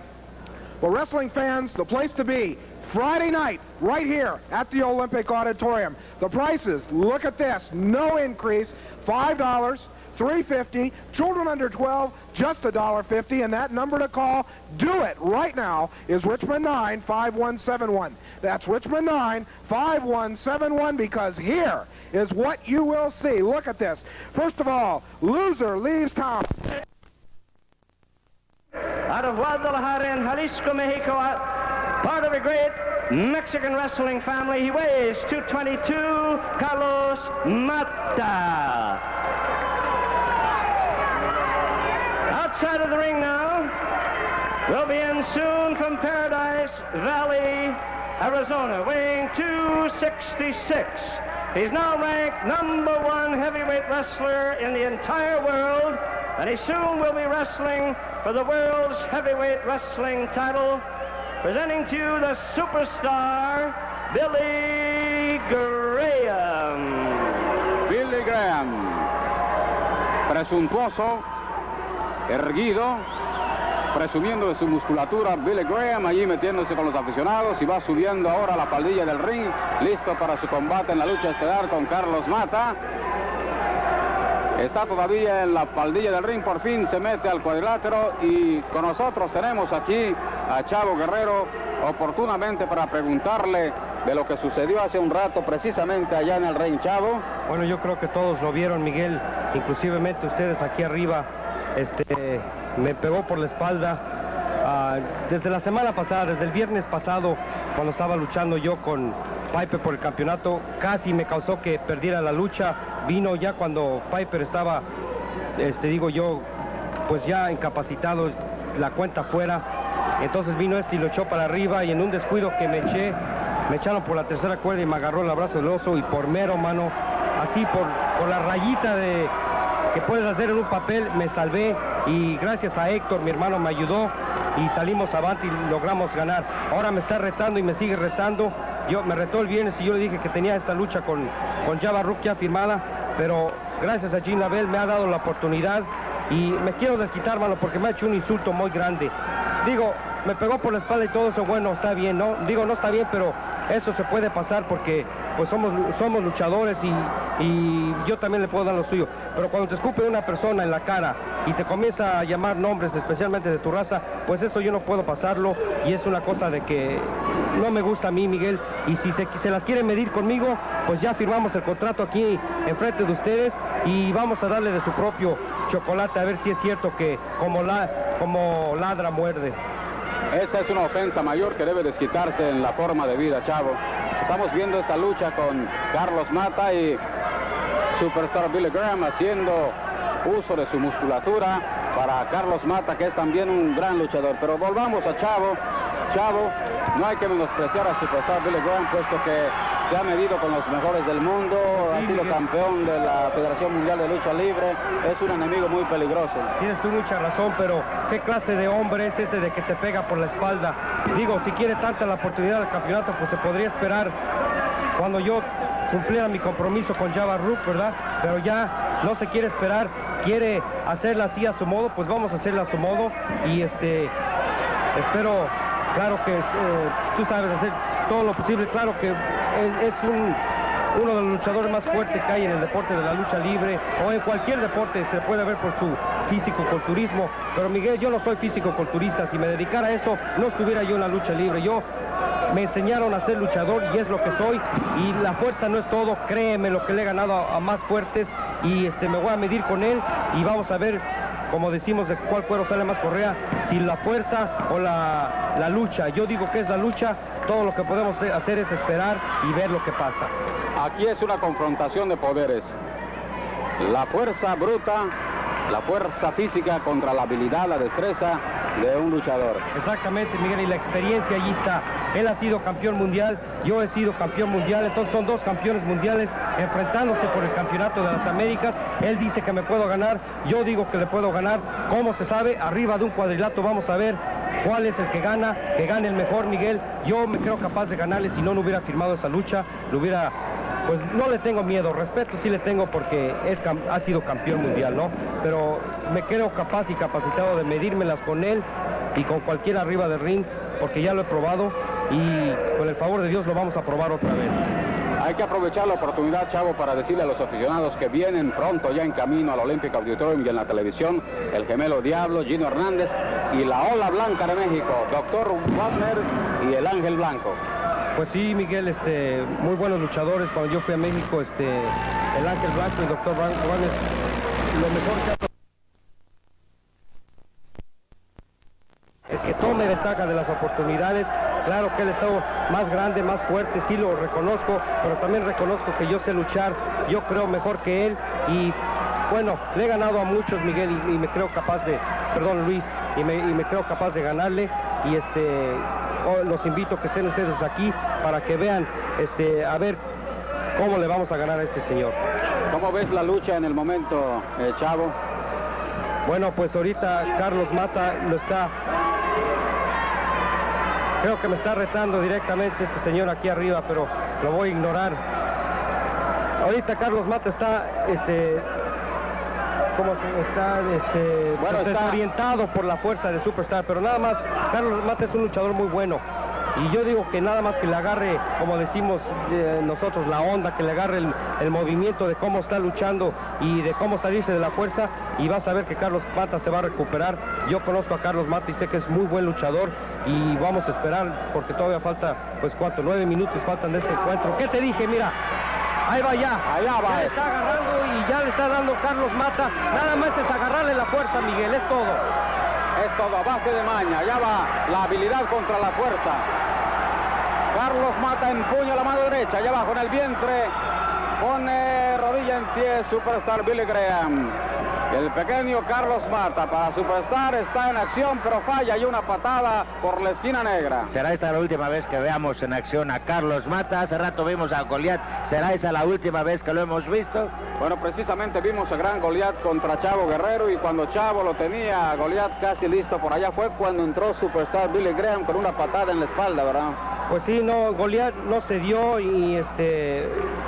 Well, wrestling fans, the place to be, Friday night, right here at the Olympic Auditorium. The prices, look at this, no increase, $5, $3.50, children under 12, just $1.50, and that number to call, do it right now, is Richmond 9-5171. That's Richmond 9-5171, because here is what you will see. Look at this. First of all, loser leaves town. Out of Guadalajara in Jalisco, Mexico, part of a great Mexican wrestling family. He weighs 222, Carlos Mata. Outside of the ring now, will be in soon from Paradise Valley, Arizona, weighing 266. He's now ranked #1 heavyweight wrestler in the entire world, and he soon will be wrestling for the world's heavyweight wrestling title, presenting to you the superstar, Billy Graham. Billy Graham, presuntuoso, erguido, presumiendo de su musculatura. Billy Graham allí metiéndose con los aficionados y va subiendo ahora la faldilla del ring, listo para su combate en la lucha estelar con Carlos Mata. Está todavía en la faldilla del ring, por fin se mete al cuadrilátero y con nosotros tenemos aquí a Chavo Guerrero oportunamente para preguntarle de lo que sucedió hace un rato precisamente allá en el ring. Chavo. Bueno, yo creo que todos lo vieron, Miguel, inclusivemente ustedes aquí arriba. Me pegó por la espalda desde la semana pasada, desde el viernes pasado, cuando estaba luchando yo con Piper por el campeonato, casi me causó que perdiera la lucha. Vino ya cuando Piper estaba, digo yo, pues ya incapacitado, la cuenta fuera. Entonces vino y lo echó para arriba, y en un descuido que me echaron por la tercera cuerda y me agarró el abrazo del oso, y por mero, mano, así por la rayita que puedes hacer en un papel, me salvé, y gracias a Héctor, mi hermano, me ayudó y salimos avante y logramos ganar. Ahora me está retando y me sigue retando. Me retó el viernes y yo le dije que tenía esta lucha con Java Rook ya firmada, pero gracias a Jean Labelle me ha dado la oportunidad y me quiero desquitar, mano, porque me ha hecho un insulto muy grande. Digo, me pegó por la espalda y todo eso, bueno, está bien, ¿no? Digo, no está bien, pero eso se puede pasar porque pues somos luchadores y yo también le puedo dar lo suyo. Pero cuando te escupe una persona en la cara y te comienza a llamar nombres, especialmente de tu raza, pues eso yo no puedo pasarlo, y es una cosa de que no me gusta a mí, Miguel. Y si se las quieren medir conmigo, pues ya firmamos el contrato aquí enfrente de ustedes y vamos a darle de su propio chocolate, a ver si es cierto que como ladra muerde. Esa es una ofensa mayor que debe desquitarse en la forma de vida, Chavo. Estamos viendo esta lucha con Carlos Mata y Superstar Billy Graham haciendo uso de su musculatura para Carlos Mata, que es también un gran luchador. Pero volvamos a Chavo. Chavo, no hay que menospreciar a Superstar Billy Graham, puesto que se ha medido con los mejores del mundo, ha sido campeón de la Federación Mundial de Lucha Libre, es un enemigo muy peligroso. Tienes tú mucha razón, pero ¿qué clase de hombre es ese de que te pega por la espalda? Digo, si quiere tanta la oportunidad del campeonato, pues se podría esperar cuando yo cumpliera mi compromiso con Java Rook, ¿verdad? Pero ya no se quiere esperar, quiere hacerla así a su modo, pues vamos a hacerla a su modo, y espero, claro que tú sabes hacer todo lo posible. Claro que es uno de los luchadores más fuertes que hay en el deporte de la lucha libre, o en cualquier deporte se puede ver por su físico-culturismo. Pero Miguel, yo no soy físico-culturista. Si me dedicara a eso, no estuviera yo en la lucha libre. Me enseñaron a ser luchador y es lo que soy, y la fuerza no es todo, créeme, lo que le he ganado a más fuertes, y me voy a medir con él y vamos a ver, como decimos, de cuál cuero sale más correa, si la fuerza o la lucha. Yo digo que es la lucha. Todo lo que podemos hacer es esperar y ver lo que pasa. Aquí es una confrontación de poderes. La fuerza bruta, la fuerza física contra la habilidad, la destreza de un luchador. Exactamente, Miguel, y la experiencia allí está. Él ha sido campeón mundial, yo he sido campeón mundial, entonces son dos campeones mundiales enfrentándose por el campeonato de las Américas. Él dice que me puedo ganar, yo digo que le puedo ganar. ¿Cómo se sabe? Arriba de un cuadrilátero vamos a ver cuál es el que gane el mejor, Miguel. Yo me creo capaz de ganarle. Si no hubiera firmado esa lucha, pues no le tengo miedo, respeto sí le tengo porque ha sido campeón mundial, ¿no? Pero me creo capaz y capacitado de medírmelas con él y con cualquiera arriba del ring, porque ya lo he probado y con el favor de Dios lo vamos a probar otra vez. Hay que aprovechar la oportunidad, Chavo, para decirle a los aficionados que vienen pronto ya en camino al Olympic Auditorium y en la televisión, el Gemelo Diablo, Gino Hernández y la Ola Blanca de México, Dr. Wagner y el Ángel Blanco. Pues sí, Miguel, muy buenos luchadores. Cuando yo fui a México, el Ángel Blanco y el Dr. Wagner, lo mejor que tome ventaja de las oportunidades. Claro que él está más grande, más fuerte, sí lo reconozco, pero también reconozco que yo sé luchar, yo creo mejor que él, y bueno, le he ganado a muchos, Miguel, y me creo capaz de, perdón Luis, y me creo capaz de ganarle, y los invito a que estén ustedes aquí para que vean, a ver cómo le vamos a ganar a este señor. ¿Cómo ves la lucha en el momento, Chavo? Bueno, pues ahorita Carlos Mata creo que me está retando directamente este señor aquí arriba, pero lo voy a ignorar. Ahorita Carlos Mata está, está orientado por la fuerza de Superstar, pero nada más, Carlos Mata es un luchador muy bueno. y yo digo que nada más que le agarre, como decimos nosotros, la onda, que le agarre el movimiento de cómo está luchando y de cómo salirse de la fuerza, y vas a ver que Carlos Mata se va a recuperar. Yo conozco a Carlos Mata y sé que es muy buen luchador, y vamos a esperar porque todavía falta, pues, ¿cuánto? 9 minutos faltan de este encuentro. ¿Qué te dije? Mira, ahí va ya. Allá va. Ya le está agarrando y ya le está dando Carlos Mata. Nada más es agarrarle la fuerza, Miguel, es todo. Es todo a base de maña. Allá va la habilidad contra la fuerza. Carlos Mata empuña la mano derecha. Allá abajo en el vientre. Pone rodilla en pie Superstar Billy Graham. El pequeño Carlos Mata para Superstar está en acción, pero falla, y una patada por la esquina negra. ¿Será esta la última vez que veamos en acción a Carlos Mata? Hace rato vimos a Goliat. ¿Será esa la última vez que lo hemos visto? Bueno, precisamente vimos a gran Goliat contra Chavo Guerrero, y cuando Chavo lo tenía a Goliat casi listo por allá fue cuando entró Superstar Billy Graham con una patada en la espalda, ¿verdad? Pues sí, no, Goliat no se dio, y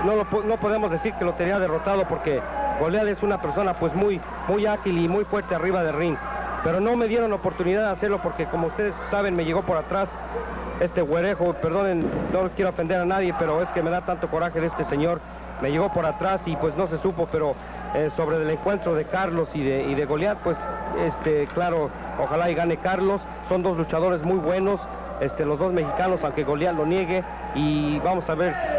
no podemos decir que lo tenía derrotado, porque Goliat es una persona pues muy ágil y muy fuerte arriba del ring. Pero no me dieron oportunidad de hacerlo porque, como ustedes saben, me llegó por atrás este güerejo. Perdonen, no quiero ofender a nadie, pero es que me da tanto coraje de este señor. Me llegó por atrás y pues no se supo, pero sobre el encuentro de Carlos y de Goliat, pues claro, ojalá y gane Carlos. Son dos luchadores muy buenos, los dos mexicanos, aunque Goliat lo niegue, y vamos a ver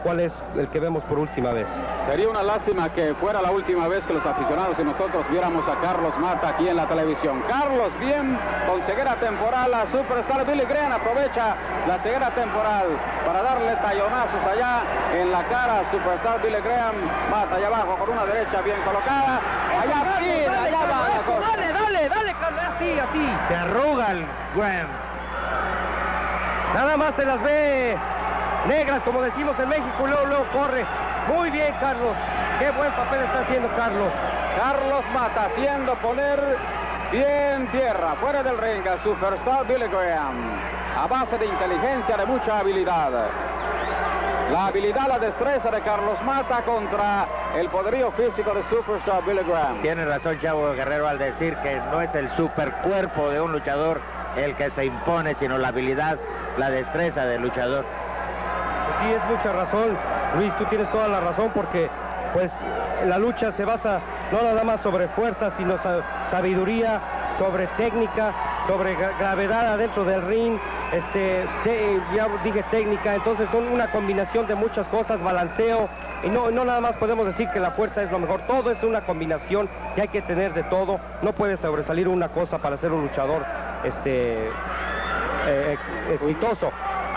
cuál es el que vemos por última vez. Sería una lástima que fuera la última vez que los aficionados y nosotros viéramos a Carlos Mata aquí en la televisión. Carlos bien con ceguera temporal a Superstar Billy Graham. Aprovecha la ceguera temporal para darle tallonazos allá en la cara a Superstar Billy Graham. Mata allá abajo con una derecha bien colocada. Allá tira, allá va. Dale, Carlos, así. Se arruga el Graham. Nada más se las ve negras, como decimos en México, y luego corre. Muy bien, Carlos. Qué buen papel está haciendo Carlos. Carlos Mata haciendo poner bien tierra, fuera del ring al Superstar Billy Graham. A base de inteligencia, de mucha habilidad. La habilidad, la destreza de Carlos Mata contra el poderío físico de Superstar Billy Graham. Tiene razón Chavo Guerrero al decir que no es el supercuerpo de un luchador el que se impone, sino la habilidad, la destreza del luchador. Sí, es mucha razón, Luis, tú tienes toda la razón, porque pues la lucha se basa no nada más sobre fuerza, sino sabiduría, sobre técnica, sobre gravedad adentro del ring, ya dije técnica. Entonces son una combinación de muchas cosas, balanceo, y no nada más podemos decir que la fuerza es lo mejor. Todo es una combinación que hay que tener de todo. No puede sobresalir una cosa para ser un luchador exitoso.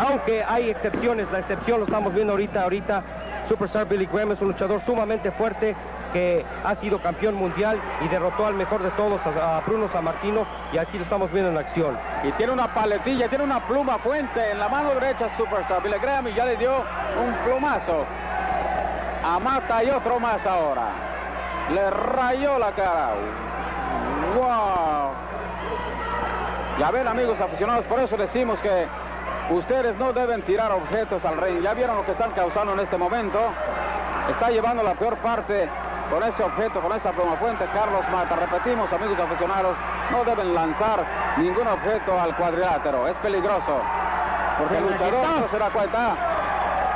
Aunque hay excepciones, la excepción lo estamos viendo ahorita. Superstar Billy Graham es un luchador sumamente fuerte que ha sido campeón mundial y derrotó al mejor de todos, a Bruno Sammartino, y aquí lo estamos viendo en acción. Y tiene una paletilla, tiene una pluma fuente en la mano derecha Superstar Billy Graham, y ya le dio un plumazo a Mata y otro más ahora. Le rayó la cara. ¡Wow! Ya ven, amigos aficionados, por eso decimos que ustedes no deben tirar objetos al ring. Ya vieron lo que están causando en este momento. Está llevando la peor parte con ese objeto, con esa plumafuente Carlos Mata. Repetimos, amigos aficionados, no deben lanzar ningún objeto al cuadrilátero. Es peligroso, porque el luchador no se da cuenta.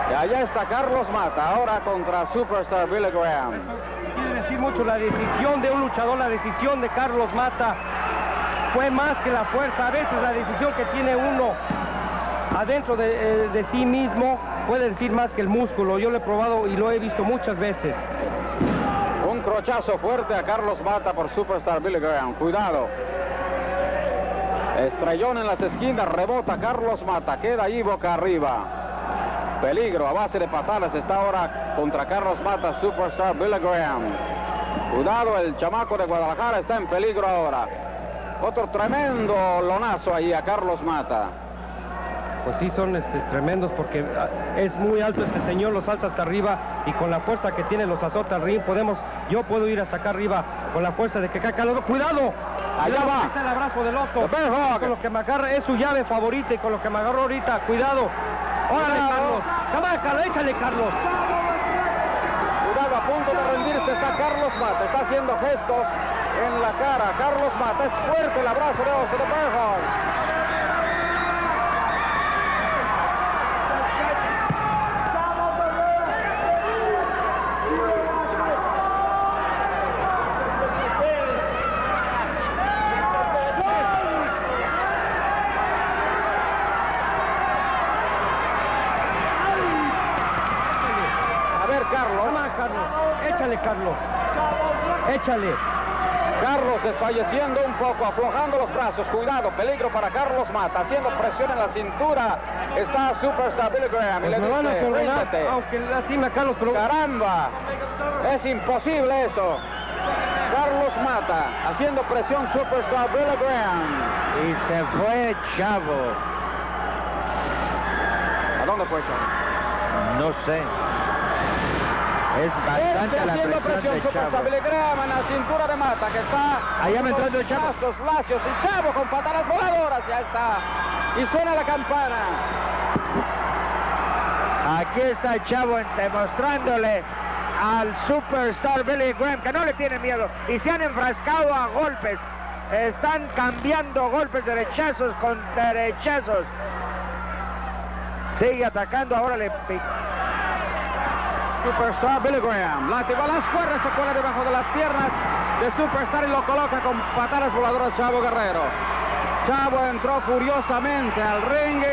Y allá está Carlos Mata, ahora contra Superstar Billy Graham. Quiere decir mucho la decisión de un luchador, la decisión de Carlos Mata fue más que la fuerza. A veces la decisión que tiene uno adentro de sí mismo puede decir más que el músculo. Yo lo he probado y lo he visto muchas veces. Un crochazo fuerte a Carlos Mata por Superstar Billy Graham. Cuidado. Estrellón en las esquinas, rebota Carlos Mata, queda ahí boca arriba. Peligro a base de patadas está ahora contra Carlos Mata, Superstar Billy Graham. Cuidado, el chamaco de Guadalajara está en peligro ahora. Otro tremendo lonazo ahí a Carlos Mata. Pues sí, son tremendos, porque es muy alto este señor, los alza hasta arriba y con la fuerza que tiene los azota al ring. Yo puedo ir hasta acá arriba con la fuerza de que cae Carlos. ¡Cuidado! Allá va. Está el abrazo del oso. Con lo que me agarra, es su llave favorita, y con lo que me agarró ahorita. ¡Cuidado! ¡Órale, Carlos! ¡Cámara, Carlos! ¡Échale, Carlos! Cuidado, a punto de rendirse está Carlos Mata. Está haciendo gestos en la cara. Carlos Mata, es fuerte el abrazo de oso de Bejón. Carlos. Come on, Carlos. Échale, Carlos. Échale. Carlos desfalleciendo un poco, aflojando los brazos. Cuidado, peligro para Carlos Mata. Haciendo presión en la cintura. Está Superstar Billy Graham. Y le Me van a dice, perdonar, ríndete. aunque lastime a Carlos, pero... Caramba, es imposible eso. Carlos Mata, haciendo presión Superstar Billy Graham. Y se fue Chavo. ¿A dónde fue Chavo? No sé. Es bastante la haciendo presión presión de Superstar Chavo. Billy Graham en la cintura de Mata, que está Allá con entrando el Chavo. brazos flacios, y Chavo con patadas voladoras, ya está. Y suena la campana. Aquí está Chavo demostrándole al Superstar Billy Graham que no le tiene miedo y se han enfrascado a golpes. Están cambiando golpes, derechazos con derechazos. Sigue atacando, ahora le pica. Superstar Billy Graham, látigo a las cuerdas, se cuela debajo de las piernas de Superstar y lo coloca con patadas voladoras Chavo Guerrero. Chavo entró furiosamente al ring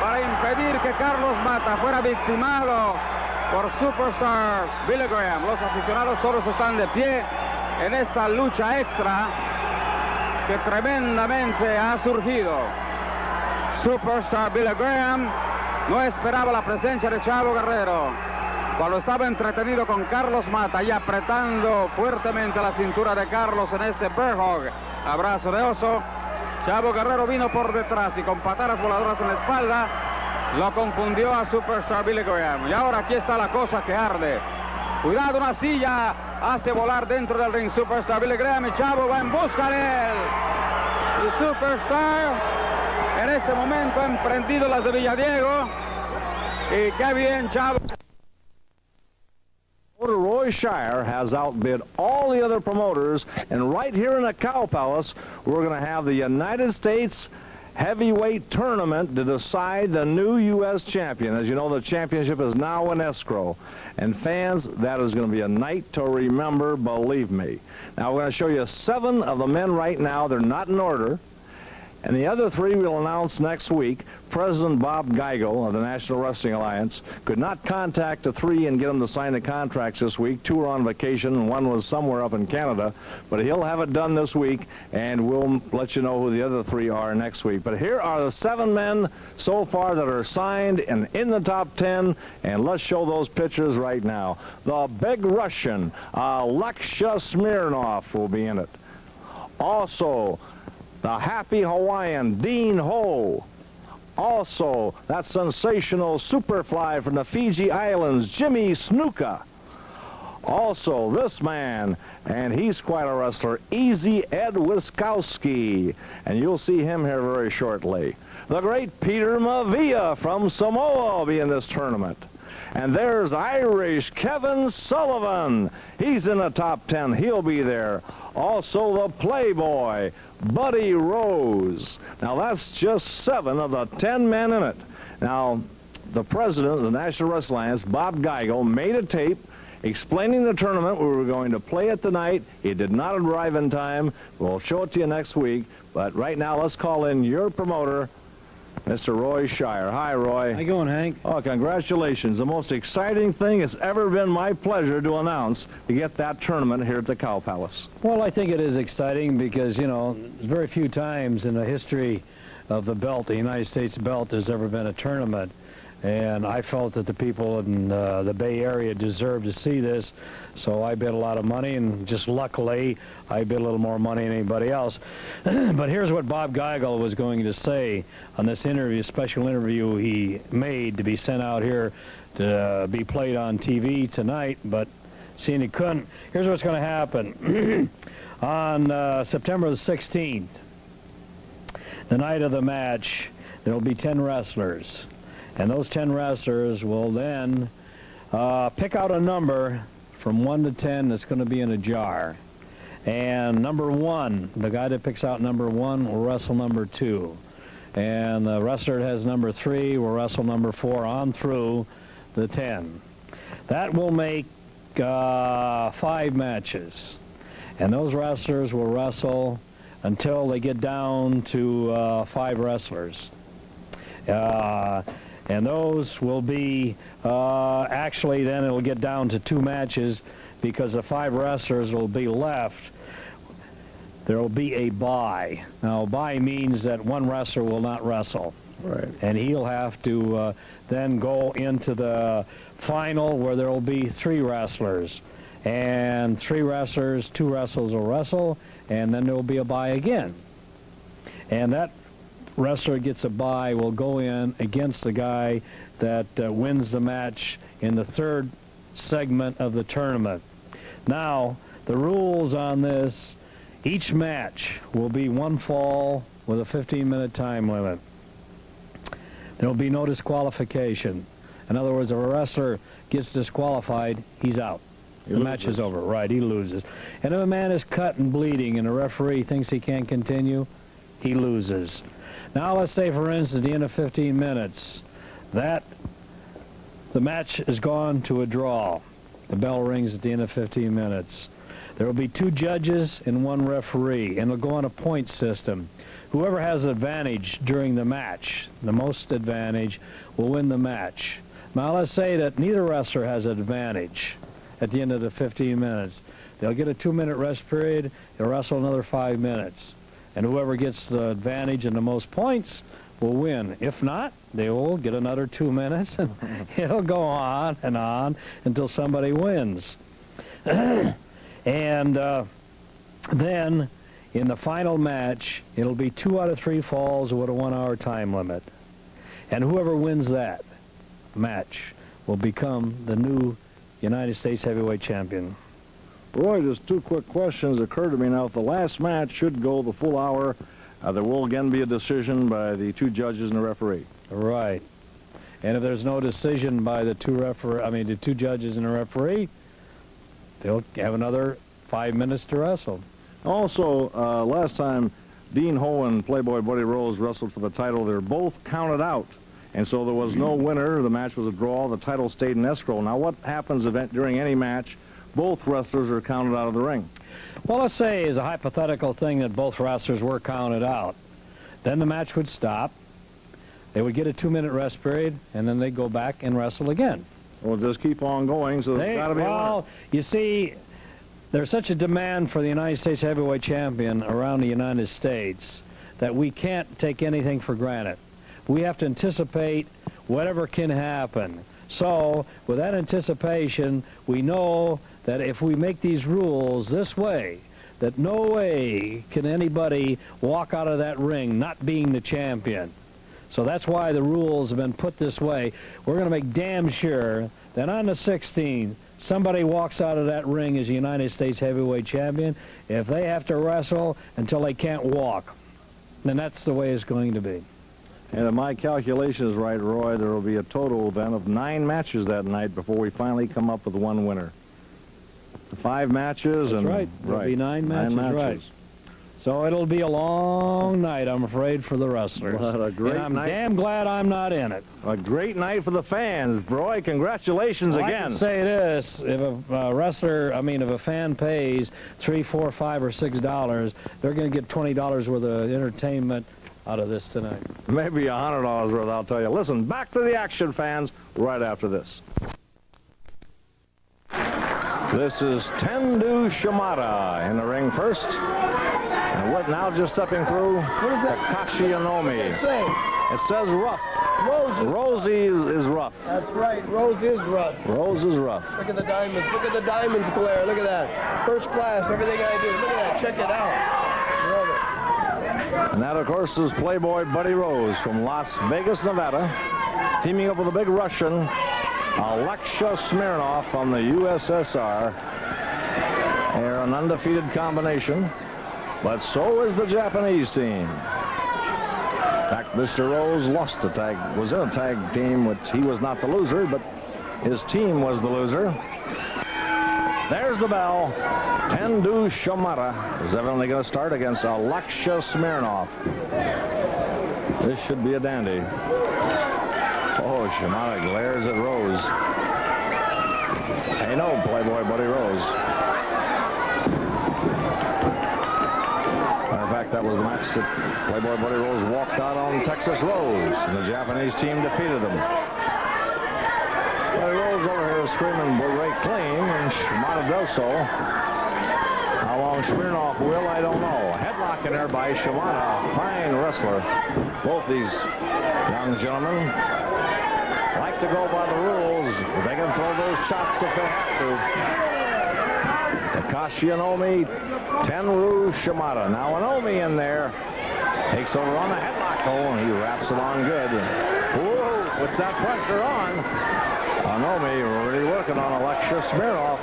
para impedir que Carlos Mata fuera victimado por Superstar Billy Graham. Los aficionados todos están de pie en esta lucha extra que tremendamente ha surgido. Superstar Billy Graham no esperaba la presencia de Chavo Guerrero. Cuando estaba entretenido con Carlos Mata y apretando fuertemente la cintura de Carlos en ese bear hug, abrazo de oso, Chavo Guerrero vino por detrás y con patadas voladoras en la espalda lo confundió a Superstar Billy Graham. Y ahora aquí está la cosa que arde. Cuidado, una silla hace volar dentro del ring Superstar Billy Graham y Chavo va en busca de él. Y Superstar en este momento ha emprendido las de Villadiego. Y qué bien, Chavo. Roy Shire has outbid all the other promoters, and right here in the Cow Palace, we're going to have the United States Heavyweight Tournament to decide the new U.S. champion. As you know, the championship is now in escrow. And fans, that is going to be a night to remember, believe me. Now, we're going to show you 7 of the men right now. They're not in order. And the other 3 we'll announce next week. President Bob Geigel of the National Wrestling Alliance could not contact the 3 and get them to sign the contracts this week. 2 were on vacation and 1 was somewhere up in Canada. But he'll have it done this week, and we'll let you know who the other 3 are next week. But here are the 7 men so far that are signed and in the top 10, and let's show those pictures right now. The Big Russian, Alexia Smirnoff, will be in it. Also, the Happy Hawaiian, Dean Ho. Also, that sensational Superfly from the Fiji Islands, Jimmy Snuka. Also, this man, and he's quite a wrestler, Easy Ed Wiskowski. And you'll see him here very shortly. The great Peter Maivia from Samoa will be in this tournament. And there's Irish Kevin Sullivan. He's in the top 10. He'll be there. Also, the Playboy, Buddy Rose. Now, that's just 7 of the 10 men in it. Now, the president of the National Wrestling Alliance, Bob Geigel, made a tape explaining the tournament. We were going to play it tonight. He did not arrive in time. We'll show it to you next week. But right now, let's call in your promoter, Mr. Roy Shire. Hi, Roy. How you going, Hank? Oh, congratulations. The most exciting thing it's ever been my pleasure to announce to get that tournament here at the Cow Palace. Well, I think it is exciting because, you know, very few times in the history of the belt, the United States belt, there's ever been a tournament. And I felt that the people in the Bay Area deserved to see this, so I bid a lot of money, and just luckily, I bid a little more money than anybody else. But here's what Bob Geigel was going to say on this interview, special interview he made to be sent out here to be played on TV tonight, but seeing he couldn't, here's what's going to happen. On September the 16th, the night of the match, there will be 10 wrestlers. And those 10 wrestlers will then pick out a number from 1 to 10 that's going to be in a jar. And number 1, the guy that picks out number 1 will wrestle number 2. And the wrestler that has number 3 will wrestle number 4 on through the 10. That will make 5 matches. And those wrestlers will wrestle until they get down to 5 wrestlers. And those will be, actually then it'll get down to 2 matches because the 5 wrestlers will be left. There will be a bye. Now, a bye means that 1 wrestler will not wrestle. Right. And he'll have to then go into the final where there will be 3 wrestlers. And 3 wrestlers, 2 wrestlers will wrestle, and then there will be a bye again. And that wrestler gets a bye will go in against the guy that wins the match in the 3rd segment of the tournament. Now, the rules on this, each match will be 1 fall with a 15-minute time limit. There will be no disqualification. In other words, if a wrestler gets disqualified, he's out. The match is over. Right, he loses. And if a man is cut and bleeding and the referee thinks he can't continue, he loses. Now let's say, for instance, at the end of 15 minutes, that the match has gone to a draw. The bell rings at the end of 15 minutes. There will be 2 judges and 1 referee, and it'll go on a point system. Whoever has advantage during the match, the most advantage, will win the match. Now let's say that neither wrestler has advantage at the end of the 15 minutes. They'll get a 2-minute rest period. They'll wrestle another 5 minutes. And whoever gets the advantage and the most points will win. If not, they will get another 2 minutes, and it'll go on until somebody wins. And then in the final match, it'll be 2 out of 3 falls with a 1-hour time limit. And whoever wins that match will become the new United States heavyweight champion. Roy, just 2 quick questions occur to me now. If the last match should go the full hour, there will again be a decision by the 2 judges and the referee. Right. And if there's no decision by the 2 judges and the referee, they'll have another 5 minutes to wrestle. Also, last time Dean Ho and Playboy Buddy Rose wrestled for the title, they were both counted out. And so there was no winner. The match was a draw. The title stayed in escrow. Now, what happens during any match? Both wrestlers are counted out of the ring. Well, let's say as a hypothetical thing that both wrestlers were counted out. Then the match would stop. They would get a 2-minute rest period, and then they'd go back and wrestle again. Well, just keep on going, so there's got to be a winner. Well, you see, there's such a demand for the United States heavyweight champion around the United States that we can't take anything for granted. We have to anticipate whatever can happen. So, with that anticipation, we know that if we make these rules this way, that no way can anybody walk out of that ring not being the champion. So that's why the rules have been put this way. We're going to make damn sure that on the 16th, somebody walks out of that ring as a United States heavyweight champion if they have to wrestle until they can't walk. And that's the way it's going to be. And if my calculation is right, Roy, there will be a total then of 9 matches that night before we finally come up with 1 winner. 5 matches. That's and right. There'll be 9 matches, 9 matches. Right. So it'll be a long night, I'm afraid, for the wrestlers. What a great and I'm night. damn glad I'm not in it. A great night for the fans. Roy, congratulations again. I can say this, if if a fan pays $3, $4, $5, or $6, they're going to get $20 worth of entertainment out of this tonight. Maybe $100 worth, I'll tell you. Listen, back to the action, fans, right after this. This is Tendu Shimada in the ring first. And what now just stepping through? What is that? Takashi Inomi. What does it say? It says rough. Rosie is rough. That's right. Rose is rough. Rose is rough. Look at the diamonds. Look at the diamonds glare. Look at that. First class. Everything I do. Look at that. Check it out. Love it. And that, of course, is Playboy Buddy Rose from Las Vegas, Nevada, teaming up with a big Russian, Alexei Smirnov from the USSR. They're an undefeated combination, but so is the Japanese team. In fact, Mr. Rose was in a tag team, which he was not the loser, but his team was the loser. There's the bell. Tendu Shimada is evidently going to start against Alexei Smirnov. This should be a dandy. Oh, Shimada glares at Rose. Hey, no, Playboy Buddy Rose. Matter of fact, that was the match that Playboy Buddy Rose walked out on Texas Rose, and the Japanese team defeated him. Rose over here screaming break clean, and Shimada does so. How long Smirnoff will, I don't know. Headlock in there by Shimada, a fine wrestler. Both these young gentlemen like to go by the rules. They can throw those chops if they have to. Takashi Inomi, Tenryu Shimada. Now Inomi in there. Takes over on the headlock hole, and he wraps it on good. Whoa, puts that pressure on. Inomi really working on Alexis Smirnoff.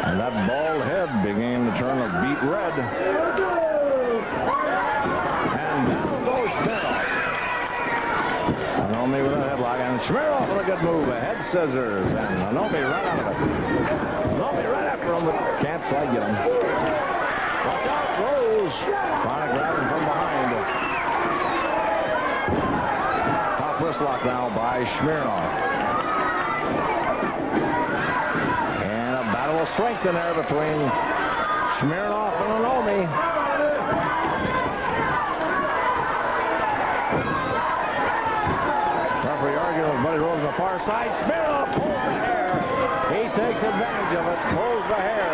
And that bald head began to turn a beet red. And down goes Smirnoff. Inomi with a headlock, and Smirnoff with a good move. A head scissors, and Inomi right out of it. Inomi right after him, but can't quite get him. Watch out, Rose. Trying to grab him from behind. Top wrist lock now by Smirnoff. And a battle of strength in there between Smirnoff and Inomi. Referee arguing with Buddy Rose on the far side. Smirnoff pulls the hair. He takes advantage of it, pulls the hair.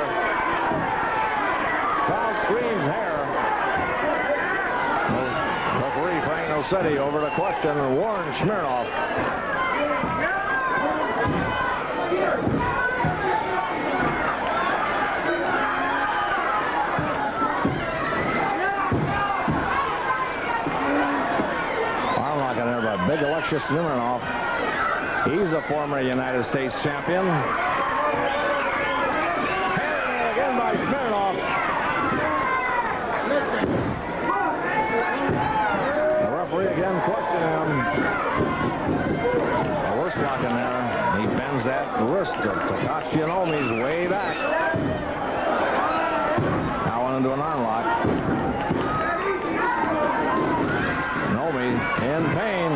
Crowd screams hair. Referee Frank Nocetti over to question and warn Smirnoff. Armlock in there by big Alexis Smirnoff. He's a former United States champion. And again by Smirnoff. The referee again questioning him. A worst lock in there. He bends that wrist of Takashi Inomi's way back. Now on into an arm lock. Inomi in pain.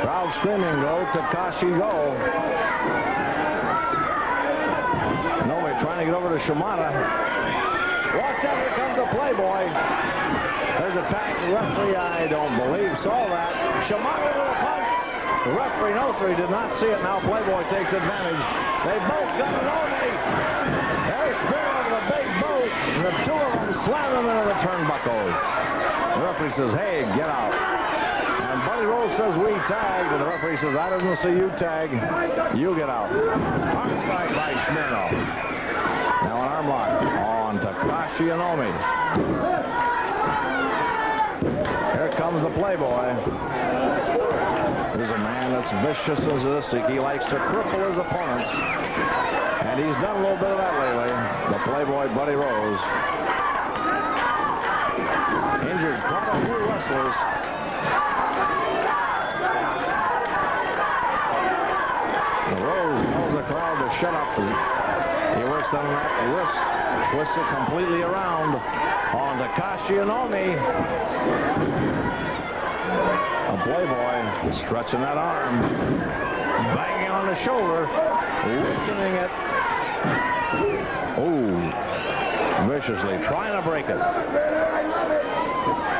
Crowd screaming, go, Takashi, go. Inomi trying to get over to Shimada. Watch out, here comes the Playboy. There's a tag. The referee, I don't believe, saw that. Shimada with a punch. The referee knows, so he did not see it. Now Playboy takes advantage. They both got Inomi. There's Smirnoff with a big boot. And the two of them slam him into the turnbuckle. The referee says, hey, get out. And Buddy Rose says, we tagged. And the referee says, I didn't see you tag. You get out. Arm strike by Smirnoff. Now an arm lock on Takashi Inomi. Here comes the Playboy. He's a man that's vicious and sadistic. He likes to cripple his opponents. And he's done a little bit of that lately. The Playboy Buddy Rose. Injured quite a few wrestlers. The Rose tells the crowd to shut up. He works on that wrist, twists it completely around on Takashi Inomi. A Playboy stretching that arm, banging on the shoulder, weakening it. Oh, viciously trying to break it.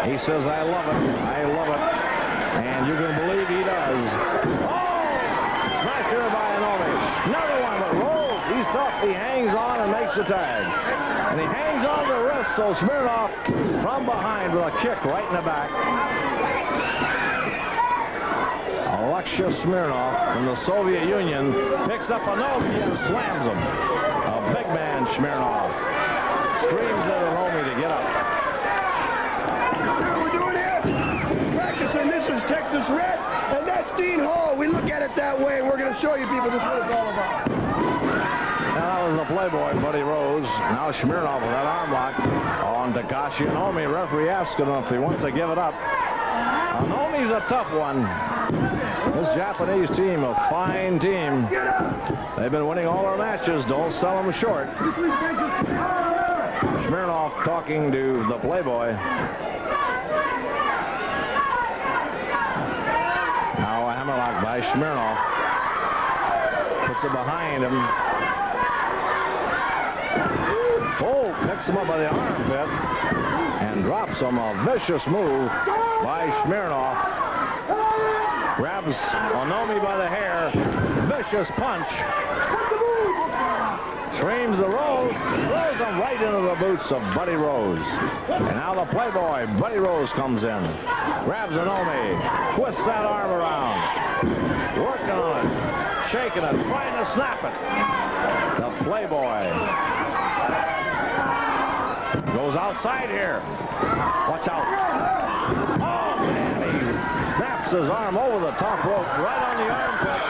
He says, I love it, I love it. And you can believe he does. Oh, smashed here by Inomi. Another one, but Rose, he's tough. He hangs on and makes the tag. And he hangs on the wrist, so Smirnoff from behind with a kick right in the back. Alexis Smirnoff from the Soviet Union picks up Inomi and slams him. A big man, Smirnoff, screams at Inomi to get up. We're doing here? Practicing. This is Texas Red, and that's Dean Hall. We look at it that way, and we're going to show you people this is what it's all about. Now that was the Playboy, Buddy Rose. Now Smirnoff with that arm lock on Takashi Inomi. Referee asking him if he wants to give it up. Inomi's a tough one. This Japanese team, a fine team. They've been winning all our matches. Don't sell them short. Smirnoff talking to the Playboy. Now a hammerlock by Smirnoff. Puts it behind him. Oh, picks him up by the armpit and drops him. A vicious move by Smirnoff. Grabs Onomi by the hair. Vicious punch. Streams the Rose. Throws him right into the boots of Buddy Rose. And now the Playboy, Buddy Rose, comes in. Grabs Onomi. Twists that arm around. Working on it. Shaking it. Trying to snap it. The Playboy goes outside here. Watch out. Oh, man, he snaps his arm over the top rope, right on the armpit.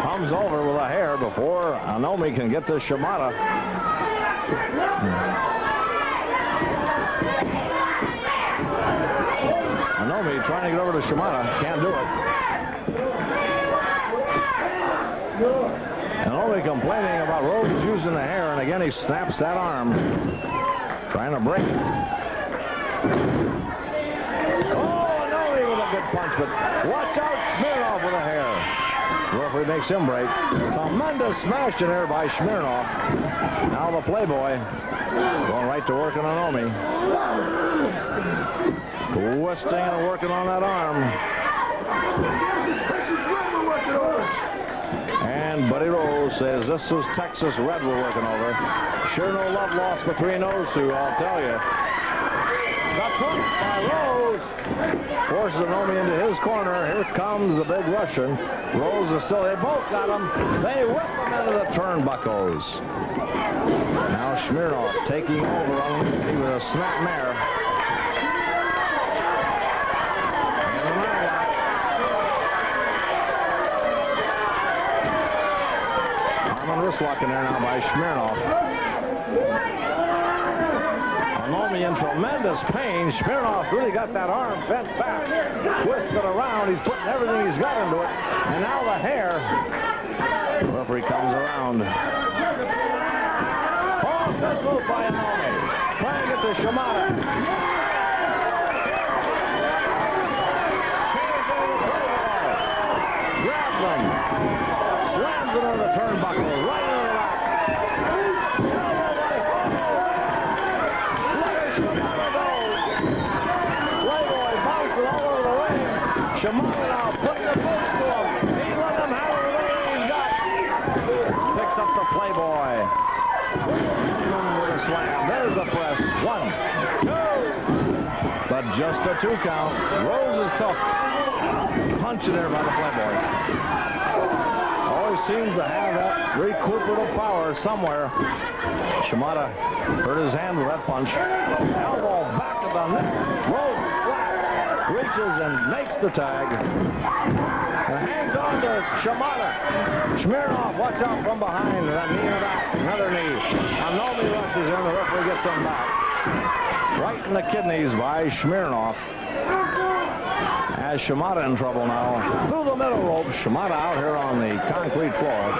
Comes over with a hair before Onomi can get to Shimada. Onomi trying to get over to Shimada. Can't do it. Onomi complaining about Rose using the hair, and again he snaps that arm. Trying to break it. Oh, Onomi with a good punch, but watch out, Smirnoff with a hair. The referee makes him break. Tremendous smash in there by Smirnoff. Now the Playboy going right to work on Onomi. Twisting and working on that arm. And Buddy Rose says, this is Texas Red we're working over. Sure no love lost between those two, I'll tell you. The punch by Rose forces Onomi into his corner. Here comes the big Russian. Rose is still, they both got him. They whip him into the turnbuckles. Now Smirnoff taking over on him with a snap mare. Arm wrist lock in there now by Smirnoff. Onomi in tremendous pain. Smirnoff's really got that arm bent back, twisted around. He's putting everything he's got into it. And now the hair. The referee comes around. Oh, good move by Onomi. Trying to get to Shimada. Grabs him. Slams him on the turnbuckle. Right into the rack. Shimada now putting the boots to him. He let him have everything he's got. Picks up the Playboy. With a slam. There's the press. 1, 2. But just a 2 count. Rose is tough. Punch in there by the Playboy. Always seems to have that recuperative power somewhere. Shimada hurt his hand with that punch. Elbow back of the neck. Rose is flat. Reaches and makes the tag. And hangs on to Shimada. Smirnoff, watch out from behind. That knee in the back. Another knee. Onomi rushes in. The referee gets him back. Right in the kidneys by Smirnoff. Has Shimada in trouble now. Through the middle rope. Shimada out here on the concrete floor.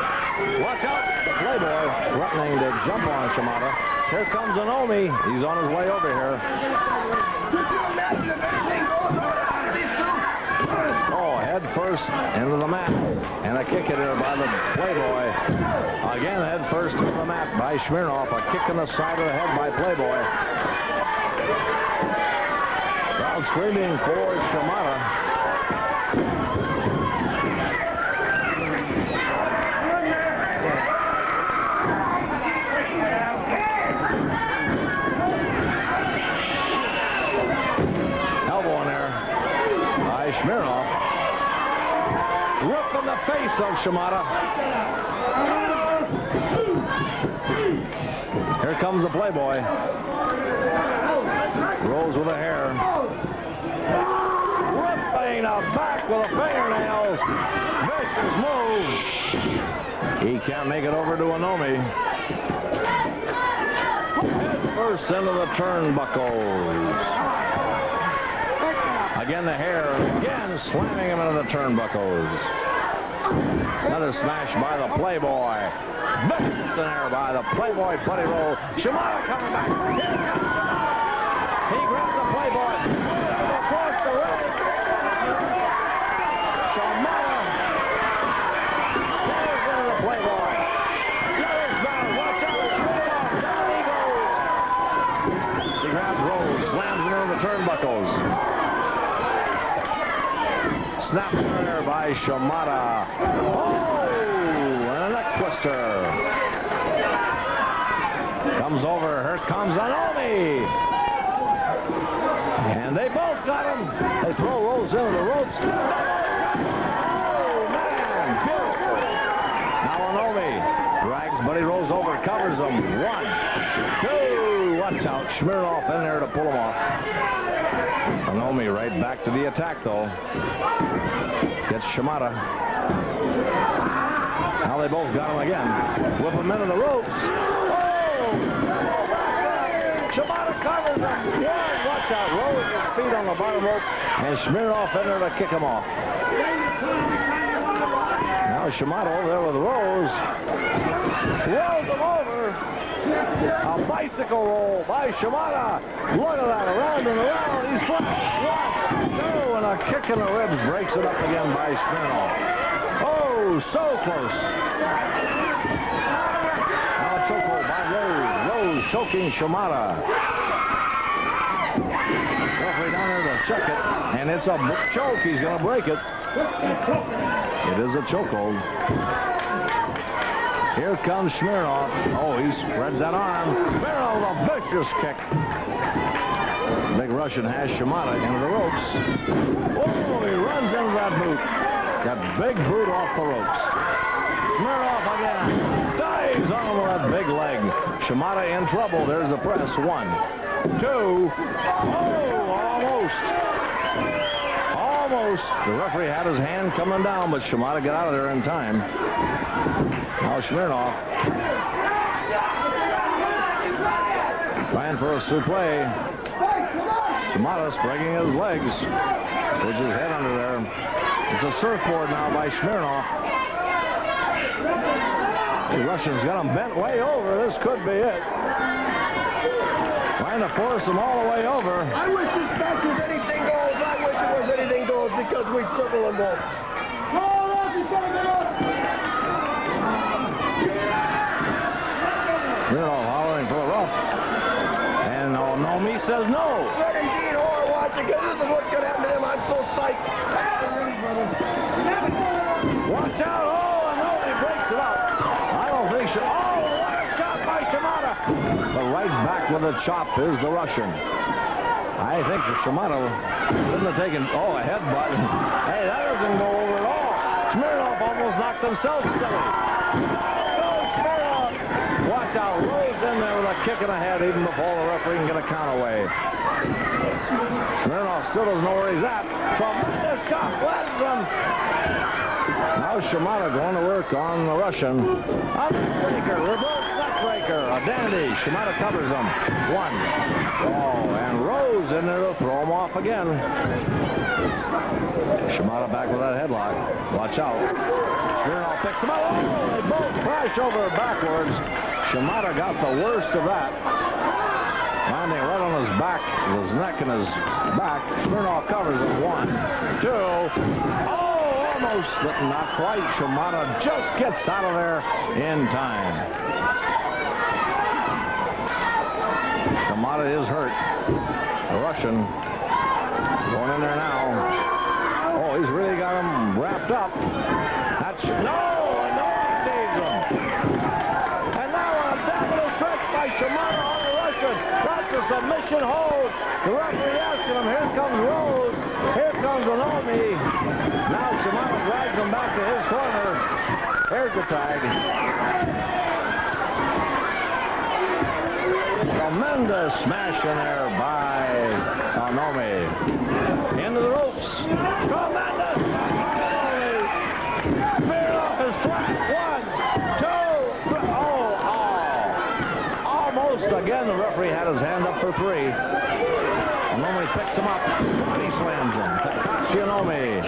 Watch out. The Playboy threatening to jump on Shimada. Here comes Onomi. He's on his way over here. Oh, head first into the mat. And a kick in there by the Playboy. Again, head first into the mat by Smirnoff. A kick in the side of the head by Playboy. Crowd screaming for Shimada. Smirnoff ripped from the face of Shimada. Here comes the Playboy. Rolls with the hair. Ripping the back with the fingernails. Vicious move. He can't make it over to Onomi. Head first into the turnbuckles. Again, the hair, again slamming him into the turnbuckles. Another smash by the Playboy. Vicious in there by the Playboy Buddy Rose. Shimada coming back. He grabs the Playboy across the ring. Shimada tears into the Playboy. Another smash. Watch out. Down he goes. he grabs Rose, slams him into the turnbuckles. Snap there by Shimada. Oh, and a neck twister. Comes over, here comes Anomi. And they both got him. They throw Rose into the ropes. Oh, man, beautiful. Now Anomi drags Buddy Rose over, covers him. 1, 2, watch out. Smirnoff in there to pull him off. Anomi right back to the attack, though. Gets Shimada. Now they both got him again. Whip him into the ropes. Oh! Shimada covers him. Yeah, watch out. Rose his feet on the bottom rope. And Smirnoff in there to kick him off. Now Shimada over there with Rose. Rolls him over. A bicycle roll by Shimada. Look at that, around and around. He's flat. 1, 2, and a kick in the ribs breaks it up again by Smirnoff. Oh, so close. Now a chokehold by Rose. Rose choking Shimada. Referee down there to check it, and it's a choke. He's going to break it. It is a chokehold. Here comes Smirnoff. Oh, he spreads that arm. Smirnoff with a vicious kick. Big Russian has Shimada into the ropes. Oh, he runs into that boot. That big boot off the ropes. Smirnoff again. Dives on him with that big leg. Shimada in trouble. There's the press. 1, 2. Oh, almost. Almost. The referee had his hand coming down, but Shimada got out of there in time. Now Smirnoff trying for a suplex. Shimada springing his legs. Puts his head under there. It's a surfboard now by Smirnoff. The Russians got him bent way over. This could be it. Trying to force him all the way over. I wish this match was anything goes. I wish it was anything goes because we triple them both. Smirnoff hollering for the rough. And Anomi says no. Let him Gene Orr watch it because this is what's going to happen to him. I'm so psyched. Watch out. Oh, Anomi breaks it up. I don't think so. Oh, what a chop by Shimada. But right back with a chop is the Russian. I think the Shimada couldn't have taken, a headbutt. Hey, that doesn't go over at all. Smirnoff almost knocked himself silly. Watch out, Rose in there with a kick in the head even before the referee can get a count away. Smirnoff still doesn't know where he's at. Tremendous chop, lands him. Now Shimada going to work on the Russian. A neckbreaker, reverse neckbreaker, a dandy. Shimada covers him. 1. Oh, and Rose in there to throw him off again. Shimada back with that headlock. Watch out. Smirnoff picks him up. Oh, they both crash over backwards. Shimada got the worst of that. Landing right on his back, his neck and his back. Smirnoff covers it. 1, 2. Oh, almost, but not quite. Shimada just gets out of there in time. Shimada is hurt. The Russian going in there now. Oh, he's really got him wrapped up. That's no, he saves him. And now a downward stretch by Shimada on the Russian. That's a submission hold. The referee asking him, here comes Rose. Here comes Anomi. Now Shimada drags him back to his corner. Here's the tag. Tremendous smash in there by Anomi. Into the ropes. Tremendous. Smirnoff is flat. 1, 2, 3. Almost again. The referee had his hand up for 3. Anomi picks him up. Body slams him. Takashi Anomi.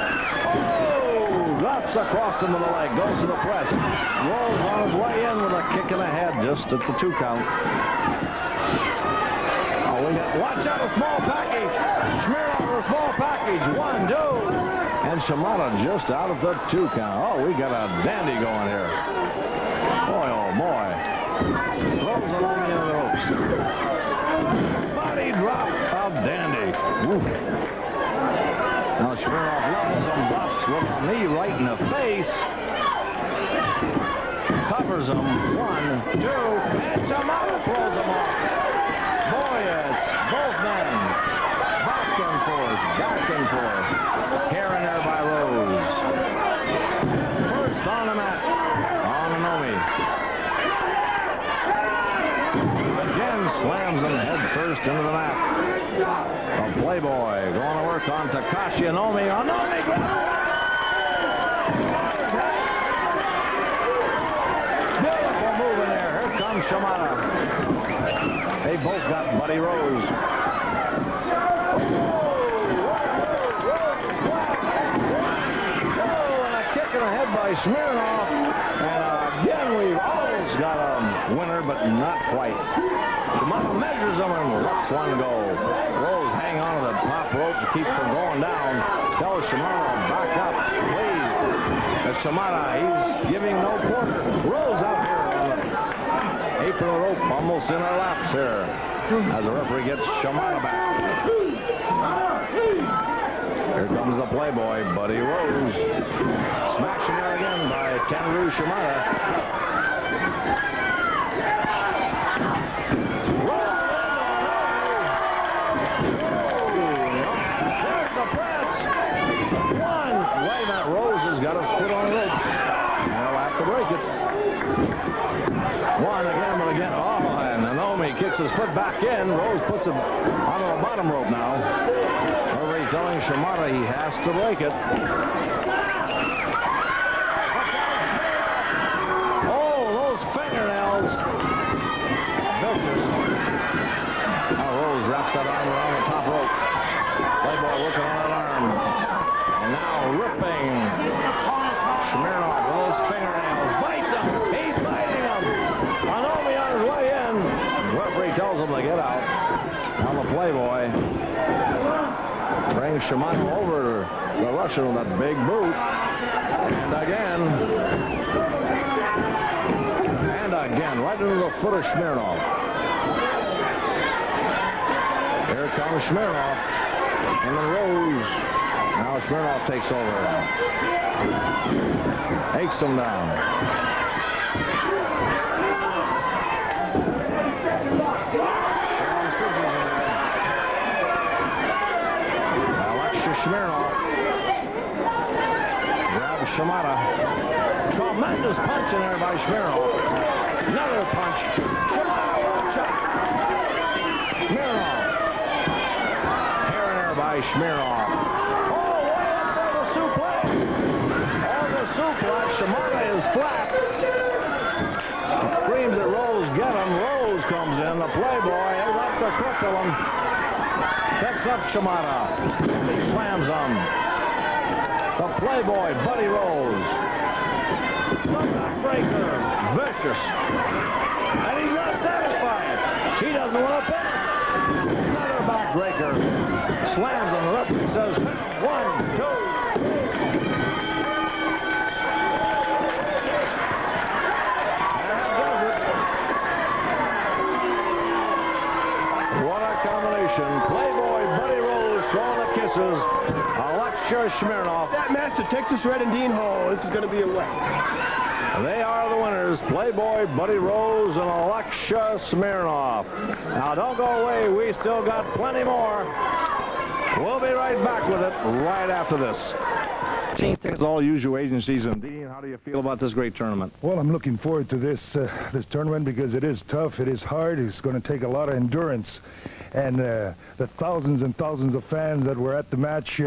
Oh, drops across him with the leg. Goes to the press. Rolls on his way in with a kick in the head just at the 2 count. Watch out, a small package. Smirnoff with a small package. 1, 2. And Shimada just out of the 2 count. Oh, we got a dandy going here. Boy, oh boy. Throws Anomi into the ropes. Body with a knee right in the face. Covers him. 1, 2, and Shimada throws him off. Boy, it's both men. Back and forth, back and forth. Here and there by Rose. First on the mat. Oninomi. Again slams him head first into the mat. A Playboy going to work on Takashi Inomi. Inomi grabs. Beautiful move in there. Here comes Shimada. They both got Buddy Rose. Ahead by Smirnoff, and again we've almost got a winner, but not quite. Shimada measures him and lets one go. Rose hang on to the top rope to keep from going down. Tells Shimada back up, please. As Shimada, he's giving no quarter. Rose out here on the apron of the rope, almost in her laps here, as the referee gets Shimada back. Here comes the Playboy, Buddy Rose. Smashing her again by Tenryu Shimada. There's the press. 1. Wait a minute, Rose has got his foot on the ropes. They'll have to break it. 1 again, but again. Oh, and Inomi kicks his foot back in. Rose puts him onto the bottom rope now. Telling Shimada he has to break it. Oh, those fingernails. Vicious. Now Rose wraps that arm around the top rope. Playboy working on that arm. And now ripping. Smirnoff with those fingernails. Bites him. He's biting him. Inomi on his way in. The referee tells him to get out. Now the Playboy brings Shimada over the Russian with that big boot. And again, right into the foot of Smirnoff. Here comes Smirnoff. And then Rose. Now Smirnoff takes over. Takes him down. Smirnoff grabs Shimada. Tremendous punch in there by Smirnoff. Another punch. Shimada with a shot. Smirnoff. Here and there by Smirnoff. Oh, way up for the suplex. Oh, the suplex. Shimada is flat. Screams at Rose, get him. Rose comes in. The Playboy is up to cripple him. Picks up Shimada. He slams him. The Playboy, Buddy Rose. The backbreaker. Vicious. And he's not satisfied. He doesn't want to pin. Another backbreaker. Slams him. The referee says, 1, 2. And that does it. What a combination. Playboy, Buddy Rose, throwing the kisses. Alexia Smirnoff. That match to Texas Red and Dean Hall. This is going to be a win. They are the winners. Playboy, Buddy Rose, and Alexia Smirnoff. Now, don't go away. We still got plenty more. We'll be right back with it right after this. It's all usual agencies. And Dean, how do you feel about this great tournament? Well, I'm looking forward to this tournament because it is tough, it is hard, it's going to take a lot of endurance. And the thousands and thousands of fans that were at the match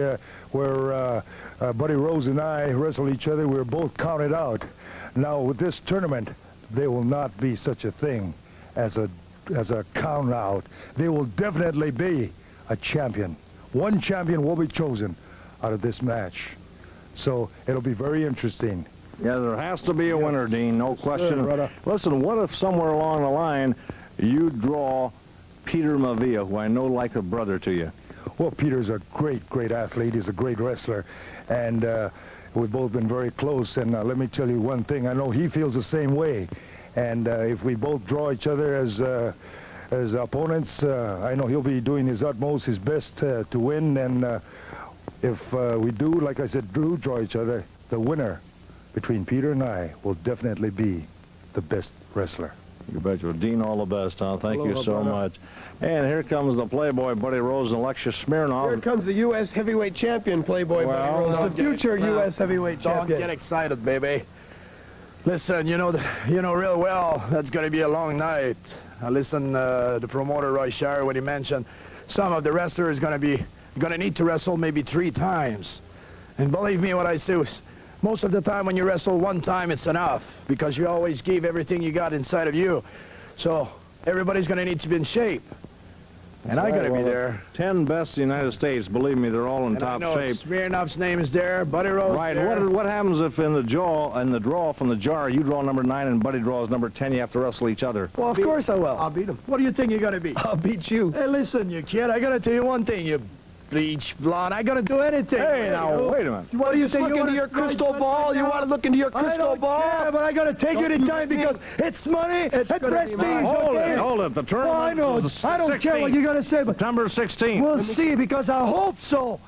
where Buddy Rose and I wrestled each other, we were both counted out. Now, with this tournament, there will not be such a thing as a count out. There will definitely be a champion. One champion will be chosen out of this match. So it'll be very interesting. Yeah, there has to be a winner, Dean, no question. Listen, what if somewhere along the line you draw Peter Maivia, who I know like a brother to you? Well, Peter's a great, great athlete. He's a great wrestler. And we've both been very close. And let me tell you one thing. I know he feels the same way. And if we both draw each other as opponents, I know he'll be doing his utmost, his best to win. And if we do, like I said, draw each other, the winner between Peter and I will definitely be the best wrestler. You betcha. Dean, all the best, huh? Thank you so brother. much. And here comes the Playboy Buddy Rose and Alexis Smirnoff. Here comes the U.S. heavyweight champion, Playboy Buddy Rose, the future U.S. heavyweight champion. Don't get excited, baby. Listen, you know real well that's going to be a long night. I listened the promoter Roy Shire when he mentioned some of the wrestlers going to need to wrestle maybe 3 times. And believe me, what I say was, most of the time when you wrestle 1 time, it's enough because you always give everything you got inside of you. So everybody's going to need to be in shape. And I'm going to be there. 10 best in the United States. Believe me, they're all in top shape. Smirnoff's name is there. Buddy Rose. Right. There. What happens if in the draw from the jar, you draw number 9 and Buddy draws number 10? You have to wrestle each other. Well, of course I will. I'll beat him. What do you think you're going to be? I'll beat you. Hey, listen, you kid. I got to tell you one thing. You bleach blonde. I got to do anything. Hey, now, wait a minute. What do you think? You look into your crystal ball? You want to look into your crystal ball? Yeah, but I got to take you to time because it's money and prestige. Hold it. The tournament I know. I don't care what you're going to say, but September 16th. we'll see because I hope so.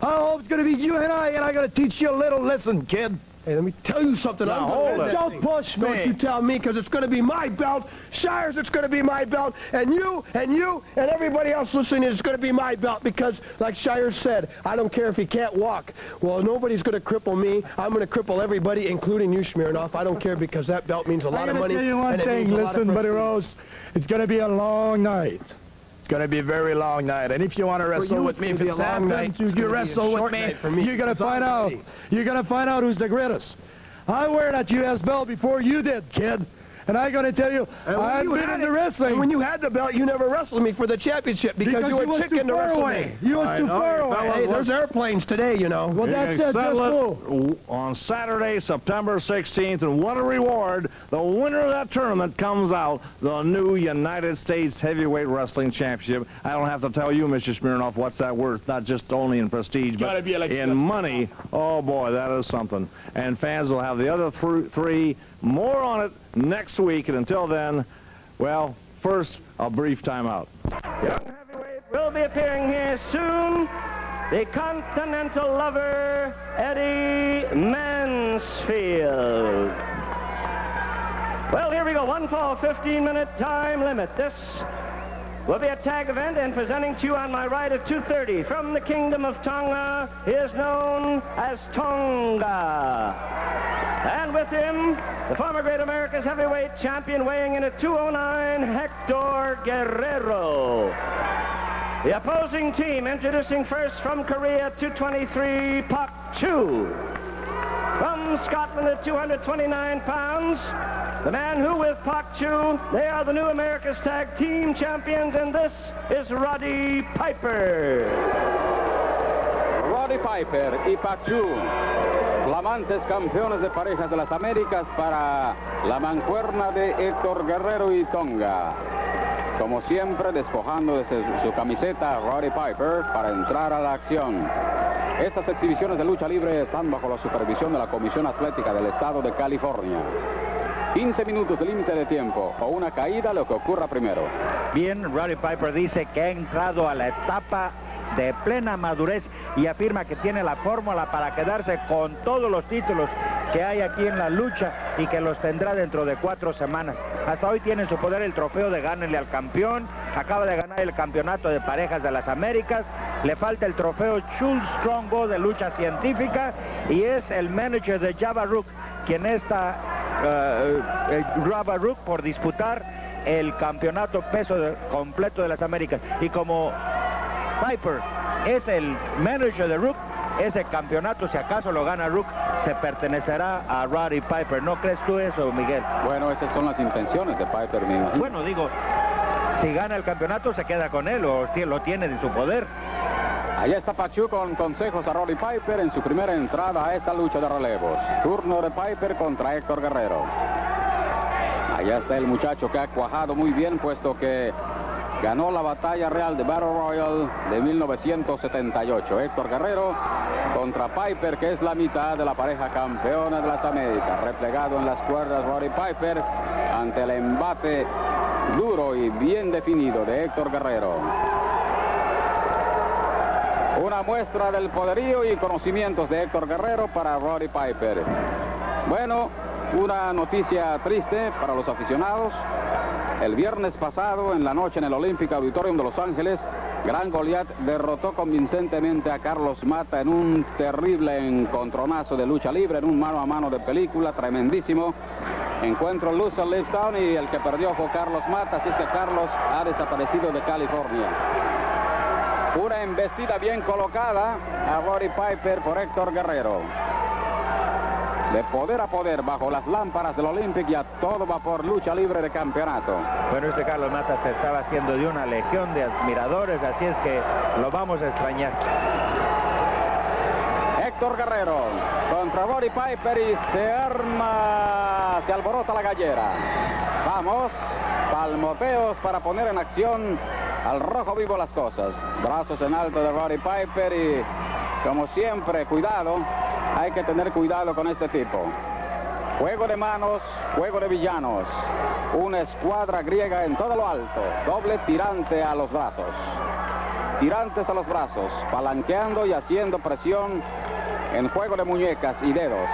I hope it's going to be you and I got to teach you a little lesson, kid. Hey, let me tell you something. Now, hold it. Don't push me. Don't you tell me, because it's going to be my belt. Shire's, it's going to be my belt. And you, and everybody else listening, it's going to be my belt. Because, like Shire said, I don't care if he can't walk. Well, nobody's going to cripple me. I'm going to cripple everybody, including you, Smirnoff. I don't care because that belt means a lot of money. I'm going to tell you one thing. Listen, Buddy Rose, it's going to be a long night. It's going to be a very long night. And if you want to wrestle with me, if it's happened, you wrestle with me, you're going to find out. You're going to find out who's the greatest. I wear that U.S. belt before you did, kid. And I'm going to tell you, I've been into wrestling. And when you had the belt, you never wrestled me for the championship because you were chicken to wrestle me. You was too far away. Hey, there's airplanes today, you know. Well, that's it. Just go. On Saturday, September 16th, and what a reward. The winner of that tournament comes out the new United States Heavyweight Wrestling Championship. I don't have to tell you, Mr. Smirnoff, what's that worth, not just only in prestige, but in money. Oh, boy, that is something. And fans will have the other 3. More on it next week, and until then, well, first, a brief timeout. Young heavyweight will be appearing here soon. The Continental Lover, Eddie Mansfield. Well, here we go. 1 fall, 15-minute time limit. This will be a tag event, and presenting to you on my right at 2:30 from the Kingdom of Tonga, he is known as Tonga. And with him, the former Great America's heavyweight champion, weighing in at 209, Hector Guerrero. The opposing team, introducing first from Korea, 223, Pak Chu. From Scotland at 229 pounds, the man who with Pak Chu, they are the new America's Tag Team Champions, and this is Roddy Piper. Roddy Piper y Pak Chu, flamantes campeones de parejas de las Américas para la mancuerna de Héctor Guerrero y Tonga. Como siempre, despojando de su camiseta Roddy Piper para entrar a la acción. Estas exhibiciones de lucha libre están bajo la supervisión de la Comisión Atlética del Estado de California. 15 minutos de límite de tiempo o una caída, lo que ocurra primero. Bien, Roddy Piper dice que ha entrado a la etapa de plena madurez y afirma que tiene la fórmula para quedarse con todos los títulos que hay aquí en la lucha y que los tendrá dentro de 4 semanas. Hasta hoy tiene en su poder el trofeo de gánele al campeón, acaba de ganar el campeonato de parejas de las Américas, le falta el trofeo Jules Strongbow de lucha científica y es el manager de Jabba Rook, quien está Jabba Rook por disputar el campeonato peso completo de las Américas. Y como Piper es el manager de Rook, ese campeonato, si acaso lo gana Rook, se pertenecerá a Roddy Piper. ¿No crees tú eso, Miguel? Bueno, esas son las intenciones de Piper mismo. Bueno, digo, si gana el campeonato se queda con él o lo tiene en su poder. Allá está Pak Chu con consejos a Roddy Piper en su primera entrada a esta lucha de relevos. Turno de Piper contra Héctor Guerrero. Allá está el muchacho que ha cuajado muy bien, puesto que ganó la batalla real de Battle Royal de 1978. Héctor Guerrero contra Piper, que es la mitad de la pareja campeona de las Américas. Replegado en las cuerdas Roddy Piper ante el embate duro y bien definido de Héctor Guerrero. Una muestra del poderío y conocimientos de Héctor Guerrero para Roddy Piper. Bueno, una noticia triste para los aficionados. El viernes pasado, en la noche en el Olympic Auditorium de Los Ángeles, Gran Goliat derrotó convincentemente a Carlos Mata en un terrible encontronazo de lucha libre, en un mano a mano de película tremendísimo. Encuentro Loser Leaves Town y el que perdió fue Carlos Mata, así es que Carlos ha desaparecido de California. Una embestida bien colocada a Roddy Piper por Héctor Guerrero. De poder a poder bajo las lámparas del Olympic y a todo vapor, lucha libre de campeonato. Bueno, este Carlos Mata se estaba haciendo de una legión de admiradores, así es que lo vamos a extrañar. Héctor Guerrero contra Roddy Piper y se alborota la gallera. Vamos, palmoteos para poner en acción al rojo vivo las cosas. Brazos en alto de Roddy Piper y, como siempre, cuidado. Hay que tener cuidado con este tipo. Juego de manos, juego de villanos. Una escuadra griega en todo lo alto. Doble tirante a los brazos. Tirantes a los brazos, palanqueando y haciendo presión en juego de muñecas y dedos.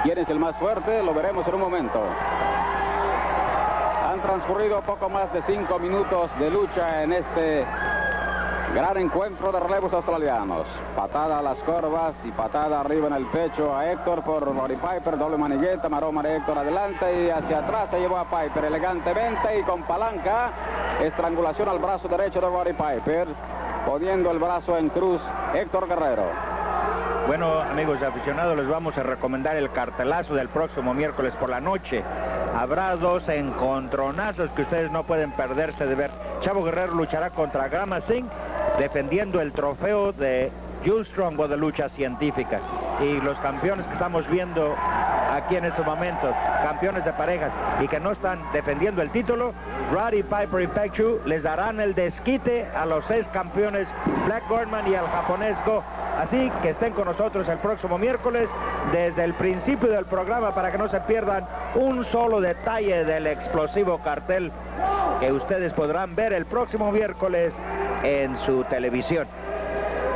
¿Quién es el más fuerte? Lo veremos en un momento. Han transcurrido poco más de 5 minutos de lucha en este gran encuentro de relevos australianos. Patada a las corvas y patada arriba en el pecho a Héctor por Roddy Piper. Doble manigueta, maroma de Héctor adelante y hacia atrás se llevó a Piper elegantemente y con palanca. Estrangulación al brazo derecho de Roddy Piper. Poniendo el brazo en cruz Héctor Guerrero. Bueno, amigos aficionados, les vamos a recomendar el cartelazo del próximo miércoles por la noche. Habrá 2 encontronazos que ustedes no pueden perderse de ver. Chavo Guerrero luchará contra Graham Singh, defendiendo el trofeo de Jules Strongbow de lucha científica. Y los campeones que estamos viendo aquí en estos momentos, campeones de parejas y que no están defendiendo el título, Roddy Piper y Pak Chu les darán el desquite a los 6 campeones, Black Gorman y al japonés Go. Así que estén con nosotros el próximo miércoles desde el principio del programa para que no se pierdan un solo detalle del explosivo cartel que ustedes podrán ver el próximo miércoles en su televisión.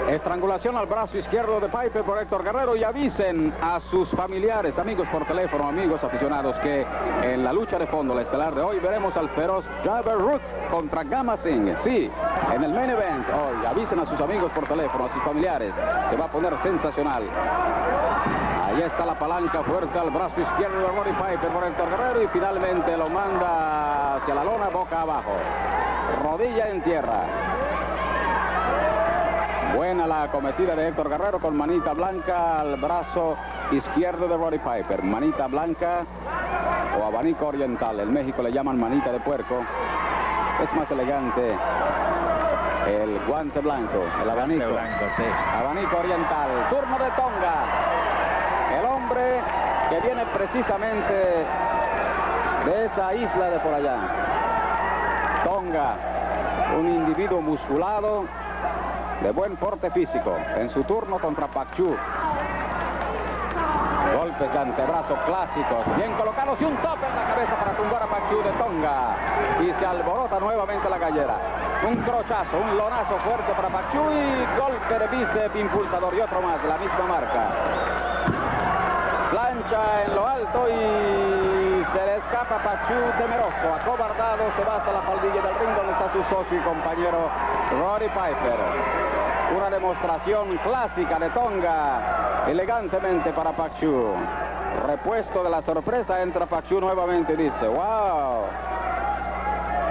Estrangulación al brazo izquierdo de Piper por Héctor Guerrero y avisen a sus familiares, amigos por teléfono, amigos aficionados, que en la lucha de fondo, la estelar de hoy, veremos al feroz Jabber Rook contra Gama Singh. Sí, en el main event hoy, avisen a sus amigos por teléfono, a sus familiares, se va a poner sensacional. Ahí está la palanca fuerte al brazo izquierdo de Roddy Piper por Héctor Guerrero y finalmente lo manda hacia la lona boca abajo. Rodilla en tierra. Buena la acometida de Héctor Guerrero con manita blanca al brazo izquierdo de Roddy Piper. Manita blanca o abanico oriental. En México le llaman manita de puerco. Es más elegante el guante blanco, el abanico. Blanco, sí. Abanico oriental. Turno de Tonga. El hombre que viene precisamente de esa isla de por allá. Tonga, un individuo musculado, de buen porte físico, en su turno contra Pak Chu. Golpes de antebrazo clásicos, bien colocados y un tope en la cabeza para tumbar a Pak Chu de Tonga. Y se alborota nuevamente la gallera. Un crochazo, un lonazo fuerte para Pak Chu y golpe de bíceps impulsador y otro más de la misma marca. Plancha en lo alto y se le escapa Pak Chu temeroso, acobardado, se va hasta la faldilla del ring donde está su socio y compañero Roddy Piper. Una demostración clásica de Tonga, elegantemente para Pak Chu. Repuesto de la sorpresa, entra Pak Chu nuevamente y dice, wow,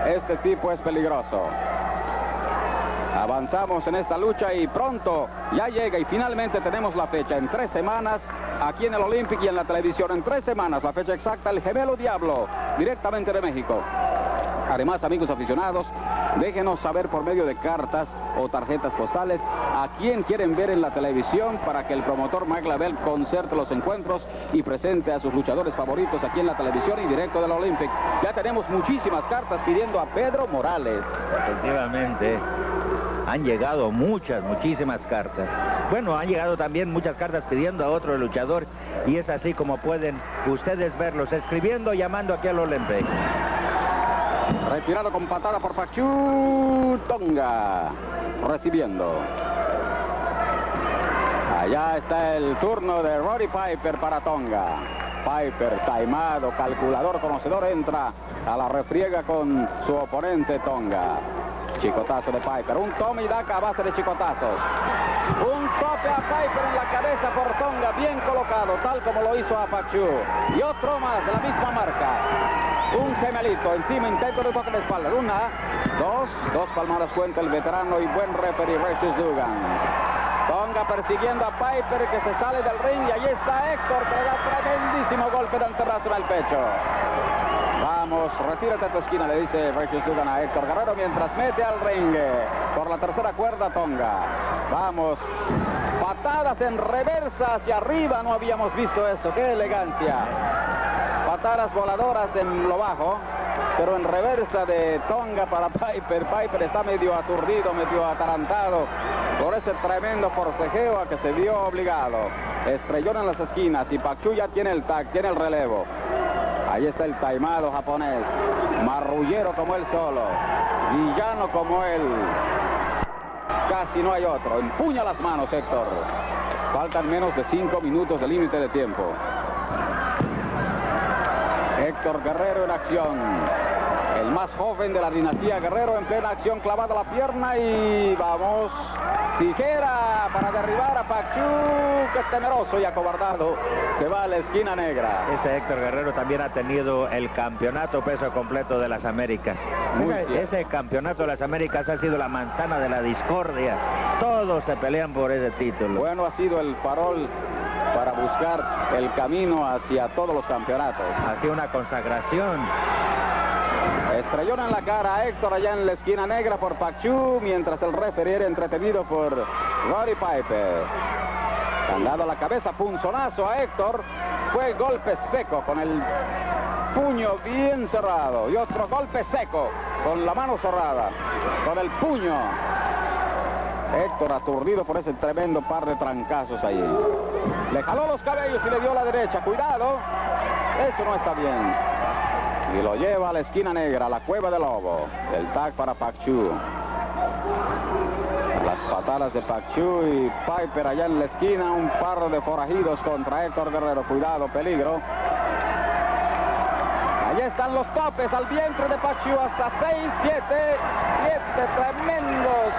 este tipo es peligroso. Avanzamos en esta lucha y pronto ya llega y finalmente tenemos la fecha en 3 semanas aquí en el Olympic y en la televisión. En 3 semanas, la fecha exacta, el Gemelo Diablo, directamente de México. Además, amigos aficionados, déjenos saber por medio de cartas o tarjetas postales a quién quieren ver en la televisión para que el promotor Mike Lavelle concerte los encuentros y presente a sus luchadores favoritos aquí en la televisión y directo del Olympic. Ya tenemos muchísimas cartas pidiendo a Pedro Morales. Efectivamente, han llegado muchísimas cartas. Bueno, han llegado también muchas cartas pidiendo a otro luchador y es así como pueden ustedes verlos, escribiendo, llamando aquí al Olympic. Retirado con patada por Pak Chu. Tonga recibiendo. Allá está el turno de Roddy Piper para Tonga. Piper, taimado, calculador, conocedor, entra a la refriega con su oponente Tonga. Chicotazo de Piper, un toma y daca a base de chicotazos. Un tope a Piper en la cabeza por Tonga, bien colocado, tal como lo hizo a Pak Chu. Y otro más de la misma marca. Un gemelito, encima intento de toque de espalda. Una, dos palmadas cuenta el veterano y buen referee Recious Dugan. Tonga persiguiendo a Piper que se sale del ring y ahí está Héctor que le da tremendísimo golpe de antebrazo en el pecho. Vamos, retírate a tu esquina, le dice Recious Dugan a Héctor Guerrero mientras mete al ring por la tercera cuerda Tonga. Vamos, patadas en reversa hacia arriba, no habíamos visto eso, qué elegancia. Patadas voladoras en lo bajo, pero en reversa de Tonga para Piper. Piper está medio aturdido, medio atarantado por ese tremendo forcejeo a que se vio obligado. Estrellón en las esquinas y Pak Chu ya tiene el tag, tiene el relevo. Ahí está el taimado japonés, marrullero como él solo, villano como él. Casi no hay otro. Empuña las manos Héctor. Faltan menos de 5 minutos de límite de tiempo. Héctor Guerrero en acción. El más joven de la dinastía Guerrero en plena acción, clavada la pierna y vamos. Tijera para derribar a Pak Chu, que es temeroso y acobardado. Se va a la esquina negra. Ese Héctor Guerrero también ha tenido el campeonato peso completo de las Américas. Ese campeonato de las Américas ha sido la manzana de la discordia. Todos se pelean por ese título. Bueno, ha sido el farol para buscar el camino hacia todos los campeonatos. Ha sido una consagración. Estrellón en la cara a Héctor allá en la esquina negra por Pak Chu, mientras el referee era entretenido por Roddy Piper. Han dado la cabeza, punzonazo a Héctor. Fue golpe seco con el puño bien cerrado. Y otro golpe seco con la mano cerrada, con el puño. Héctor aturdido por ese tremendo par de trancazos ahí. Le jaló los cabellos y le dio la derecha. Cuidado, eso no está bien. Y lo lleva a la esquina negra, a la cueva del lobo. El tag para Pak Chu. Las patadas de Pak Chu y Piper allá en la esquina. Un par de forajidos contra Héctor Guerrero. Cuidado, peligro. Allí están los topes al vientre de Pak Chu. Hasta 6, 7 tremendos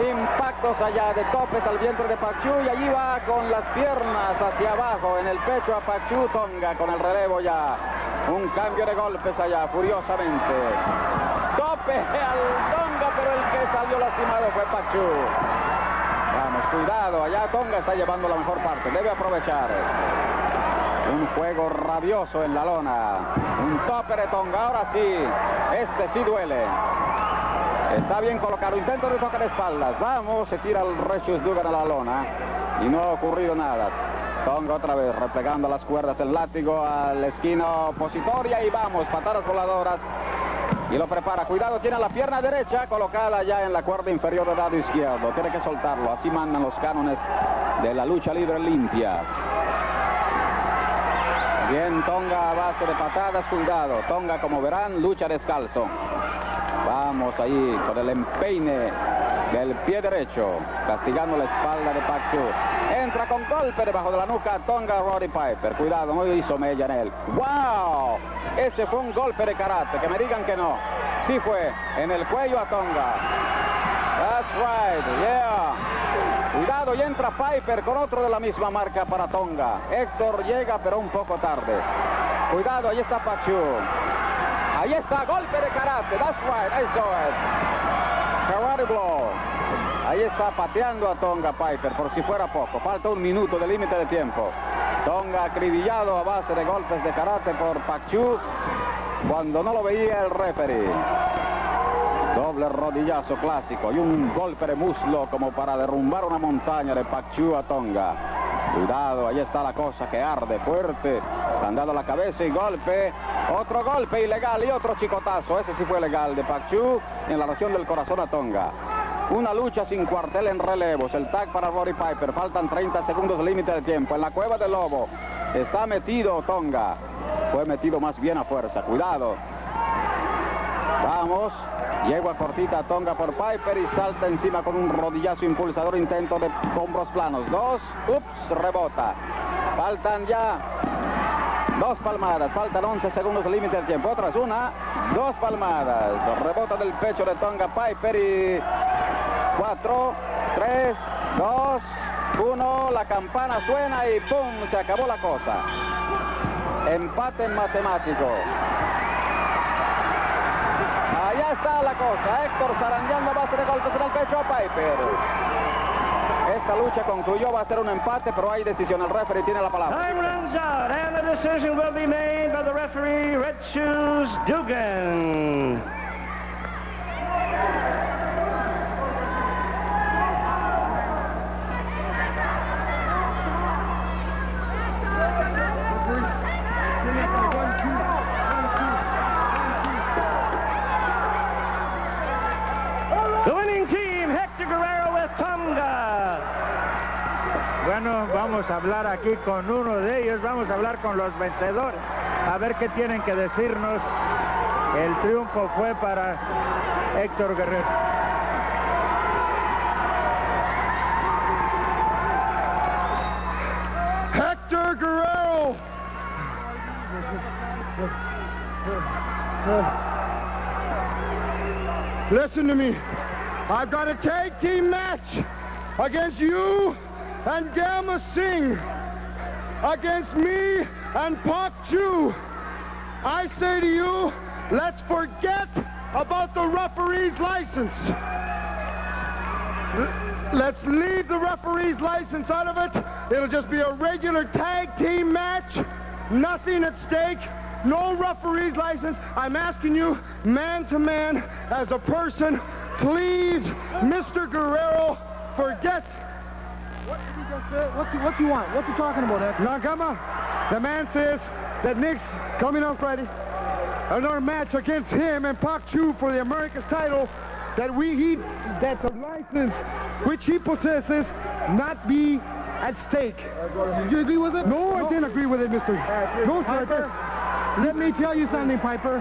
impactos allá de topes al vientre de Pak Chu. Y allí va con las piernas hacia abajo en el pecho a Pak Chu. Tonga con el relevo ya. Un cambio de golpes allá, furiosamente. Tope al Tonga, pero el que salió lastimado fue Pak Chu. Vamos, cuidado, allá Tonga está llevando la mejor parte, debe aprovechar. Un juego rabioso en la lona. Un tope de Tonga, ahora sí, este sí duele. Está bien colocado, intento de tocar espaldas. Vamos, se tira el Recious Dugan a la lona y no ha ocurrido nada. Tonga otra vez replegando las cuerdas, el látigo a la esquina opositoria y vamos, patadas voladoras y lo prepara. Cuidado, tiene la pierna derecha colocada ya en la cuerda inferior del lado izquierdo. Tiene que soltarlo, así mandan los cánones de la lucha libre limpia. Bien, Tonga a base de patadas, cuidado. Tonga, como verán, lucha descalzo. Vamos ahí con el empeine del pie derecho, castigando la espalda de Pak Chu. Entra con golpe debajo de la nuca Tonga Roddy Piper. Cuidado, no hizo mella en él. ¡Wow! Ese fue un golpe de karate, que me digan que no. Sí fue, en el cuello a Tonga. That's right, yeah. Cuidado, y entra Piper con otro de la misma marca para Tonga. Héctor llega, pero un poco tarde. Cuidado, ahí está Pak Chu. Ahí está, golpe de karate. That's right, I saw it. Karate blow. Ahí está pateando a Tonga Piper, por si fuera poco. Falta 1 minuto de límite de tiempo. Tonga acribillado a base de golpes de karate por Pak Chu cuando no lo veía el referee. Doble rodillazo clásico y un golpe de muslo como para derrumbar una montaña de Pak Chu a Tonga. Cuidado, ahí está la cosa que arde fuerte. Han dado la cabeza y golpe. Otro golpe ilegal y otro chicotazo. Ese sí fue legal de Pak Chu en la región del corazón a Tonga. Una lucha sin cuartel en relevos. El tag para Roddy Piper. Faltan 30 segundos de límite de tiempo. En la cueva del lobo está metido Tonga. Fue metido más bien a fuerza. Cuidado. Vamos. Yegua cortita, Tonga por Piper y salta encima con un rodillazo impulsador, intento de hombros planos. 2, ups, rebota. Faltan ya 2 palmadas, faltan 11 segundos el límite del tiempo. Otras 1, 2 palmadas. Rebota del pecho de Tonga Piper y 4, 3, 2, 1. La campana suena y ¡pum! Se acabó la cosa. Empate matemático. Allá está la cosa. Héctor zarandeando a base de golpes en el pecho a Piper. Esta lucha concluyó, va a ser un empate, pero hay decisión. El referee tiene la palabra. Time runs out, and the decision will be made by the referee, Red Shoes Dugan. The winning team, Hector Guerrero with Tonga. Bueno, vamos a hablar aquí con uno de ellos, vamos a hablar con los vencedores, a ver qué tienen que decirnos. El triunfo fue para Héctor Guerrero. Hector Guerrero! Listen to me. I've got a tag team match against you and Gamma Singh, against me and Pak Chu. I say to you, let's forget about the referee's license. Let's leave the referee's license out of it. It'll just be a regular tag team match. Nothing at stake. No referee's license. I'm asking you, man to man, as a person, please, Mr. Guerrero, forget. What did he just say? What's he want? What's he talking about, Hector? Now, come on. The man says that Nick's coming on Friday. Another match against him and Pak Chu for the America's title. That that the license which he possesses not be at stake. Did you agree with it? No, I didn't agree with it, Mr. No, sir. Let me tell you something, Piper.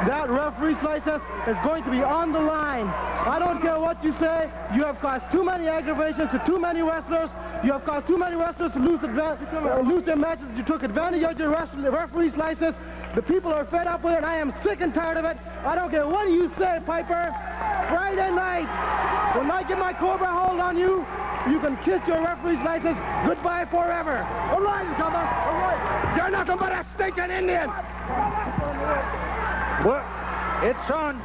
That referee's license is going to be on the line. I don't care what you say. You have caused too many aggravations to too many wrestlers. You have caused too many wrestlers to lose their matches. You took advantage of your referee's license. The people are fed up with it. I am sick and tired of it. I don't care what you say, Piper. Friday night, when I get my Cobra hold on you, you can kiss your referee's license goodbye forever. All right, come on. All right. You're nothing but a stinking Indian. Well, it's on.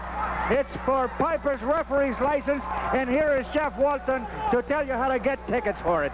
It's for Piper's referee's license, and here is Jeff Walton to tell you how to get tickets for it.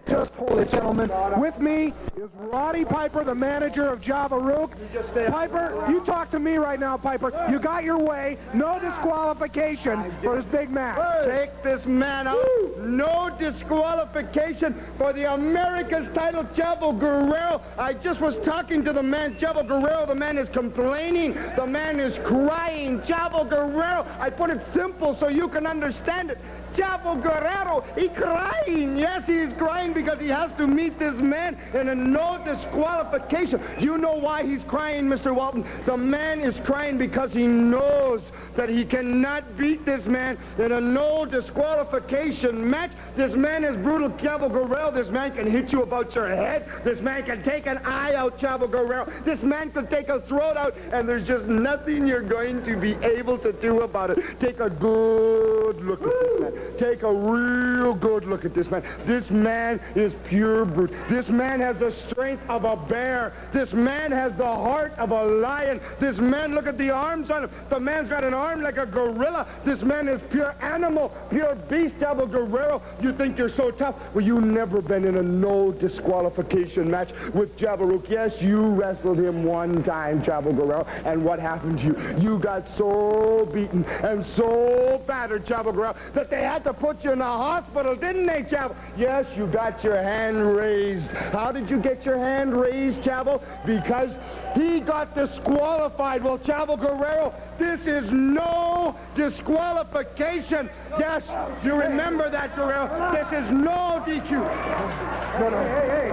Just hold it, gentlemen. With me is Roddy Piper, the manager of Java Rook. Piper, you talk to me right now, Piper. You got your way. No disqualification for this big match. Take this man out. No disqualification for the America's title, Chavo Guerrero. I just was talking to the man, Chavo Guerrero. The man is complaining. The man is crying. Chavo Guerrero. I put it simple so you can understand it. Chavo Guerrero, he's crying. Yes, he is crying because he has to meet this man in a no disqualification. You know why he's crying, Mr. Walton? The man is crying because he knows that he cannot beat this man in a no disqualification match. This man is brutal, Chavo Guerrero. This man can hit you about your head. This man can take an eye out, Chavo Guerrero. This man can take a throat out, and there's just nothing you're going to be able to do about it. Take a good look at this man. Take a real good look at this man. This man is pure brute. This man has the strength of a bear. This man has the heart of a lion. This man, look at the arms on him. The man's got an arm like a gorilla. This man is pure animal, pure beast, Chavo Guerrero. You think you're so tough? Well, you've never been in a no disqualification match with Chavo Rook. Yes, you wrestled him one time, Chavo Guerrero, and what happened to you? You got so beaten and so battered, Chavo Guerrero, that they had to put you in a hospital, didn't they, Chavo? Yes, you got your hand raised. How did you get your hand raised, Chavo? Because he got disqualified. Well, Chavo Guerrero, this is no disqualification. Yes, you remember that, Guerrero. This is no DQ. No. Hey.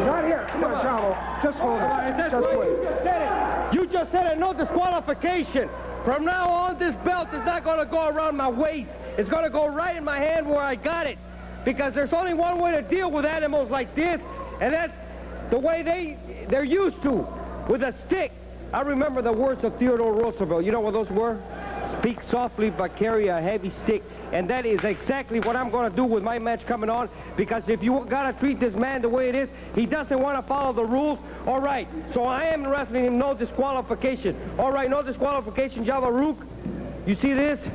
Not here. Come on, Chavo. Just hold it. Just wait. You just said it, no disqualification. From now on, this belt is not going to go around my waist. It's going to go right in my hand where I got it. Because there's only one way to deal with animals like this, and that's the way they're used to, with a stick. I remember the words of Theodore Roosevelt. You know what those were? Speak softly, but carry a heavy stick. And that is exactly what I'm going to do with my match coming on, because if you got to treat this man the way it is, he doesn't want to follow the rules. All right, so I am wrestling him, no disqualification. All right, no disqualification, Java Rook. You see this?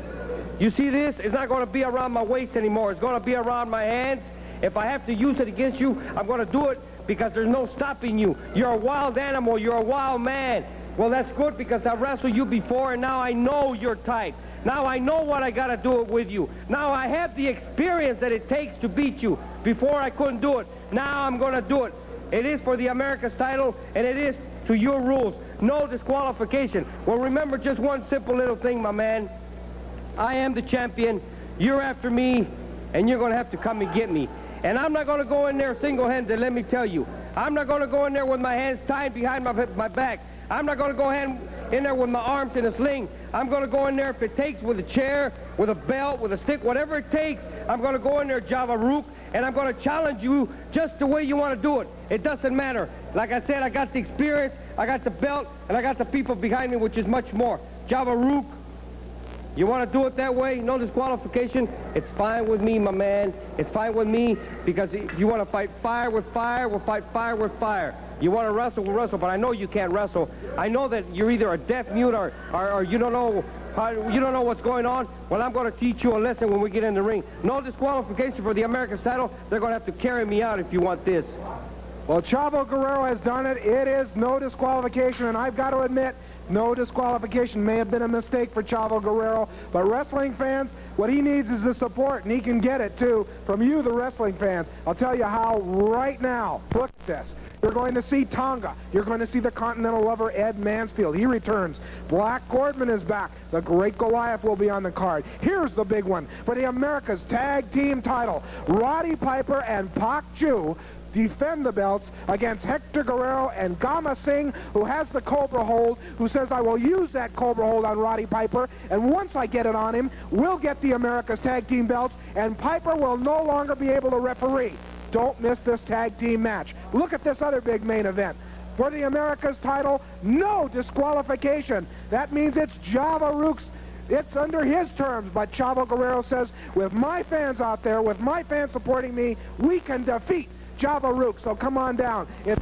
You see this? It's not going to be around my waist anymore. It's going to be around my hands. If I have to use it against you, I'm going to do it, because there's no stopping you. You're a wild animal. You're a wild man. Well, that's good, because I wrestled you before, and now I know your type. Now I know what I got to do it with you. Now I have the experience that it takes to beat you. Before I couldn't do it. Now I'm going to do it. It is for the America's title, and it is to your rules. No disqualification. Well, remember just one simple little thing, my man. I am the champion. You're after me, and you're going to have to come and get me. And I'm not going to go in there single-handed, let me tell you. I'm not going to go in there with my hands tied behind my back. I'm not going to go in there with my arms in a sling. I'm going to go in there if it takes, with a chair, with a belt, with a stick, whatever it takes. I'm going to go in there, Java Rook, and I'm going to challenge you just the way you want to do it. It doesn't matter. Like I said, I got the experience, I got the belt, and I got the people behind me, which is much more. Java Rook, you want to do it that way, no disqualification, it's fine with me, my man. It's fine with me, because if you want to fight fire with fire, we'll fight fire with fire. You want to wrestle, we'll wrestle, but I know you can't wrestle. I know that you're either a deaf mute or you don't know what's going on. Well, I'm going to teach you a lesson when we get in the ring. No disqualification for the American title. They're going to have to carry me out if you want this. Well, Chavo Guerrero has done it. It is no disqualification, and I've got to admit, no disqualification may have been a mistake for Chavo Guerrero, but wrestling fans, what he needs is the support, and he can get it, too, from you, the wrestling fans. I'll tell you how right now. Look at this. You're going to see Tonga. You're going to see the Continental Lover, Ed Mansfield. He returns. Black Gordman is back. The Great Goliath will be on the card. Here's the big one for the America's Tag Team title. Roddy Piper and Pak Chu defend the belts against Hector Guerrero and Gama Singh, who has the Cobra hold, who says, I will use that Cobra hold on Roddy Piper, and once I get it on him, we'll get the America's Tag Team belts, and Piper will no longer be able to referee. Don't miss this tag team match. Look at this other big main event. For the America's title, no disqualification. That means it's Java Rook's. It's under his terms, but Chavo Guerrero says, with my fans out there, with my fans supporting me, we can defeat Java Rook. So come on down. It's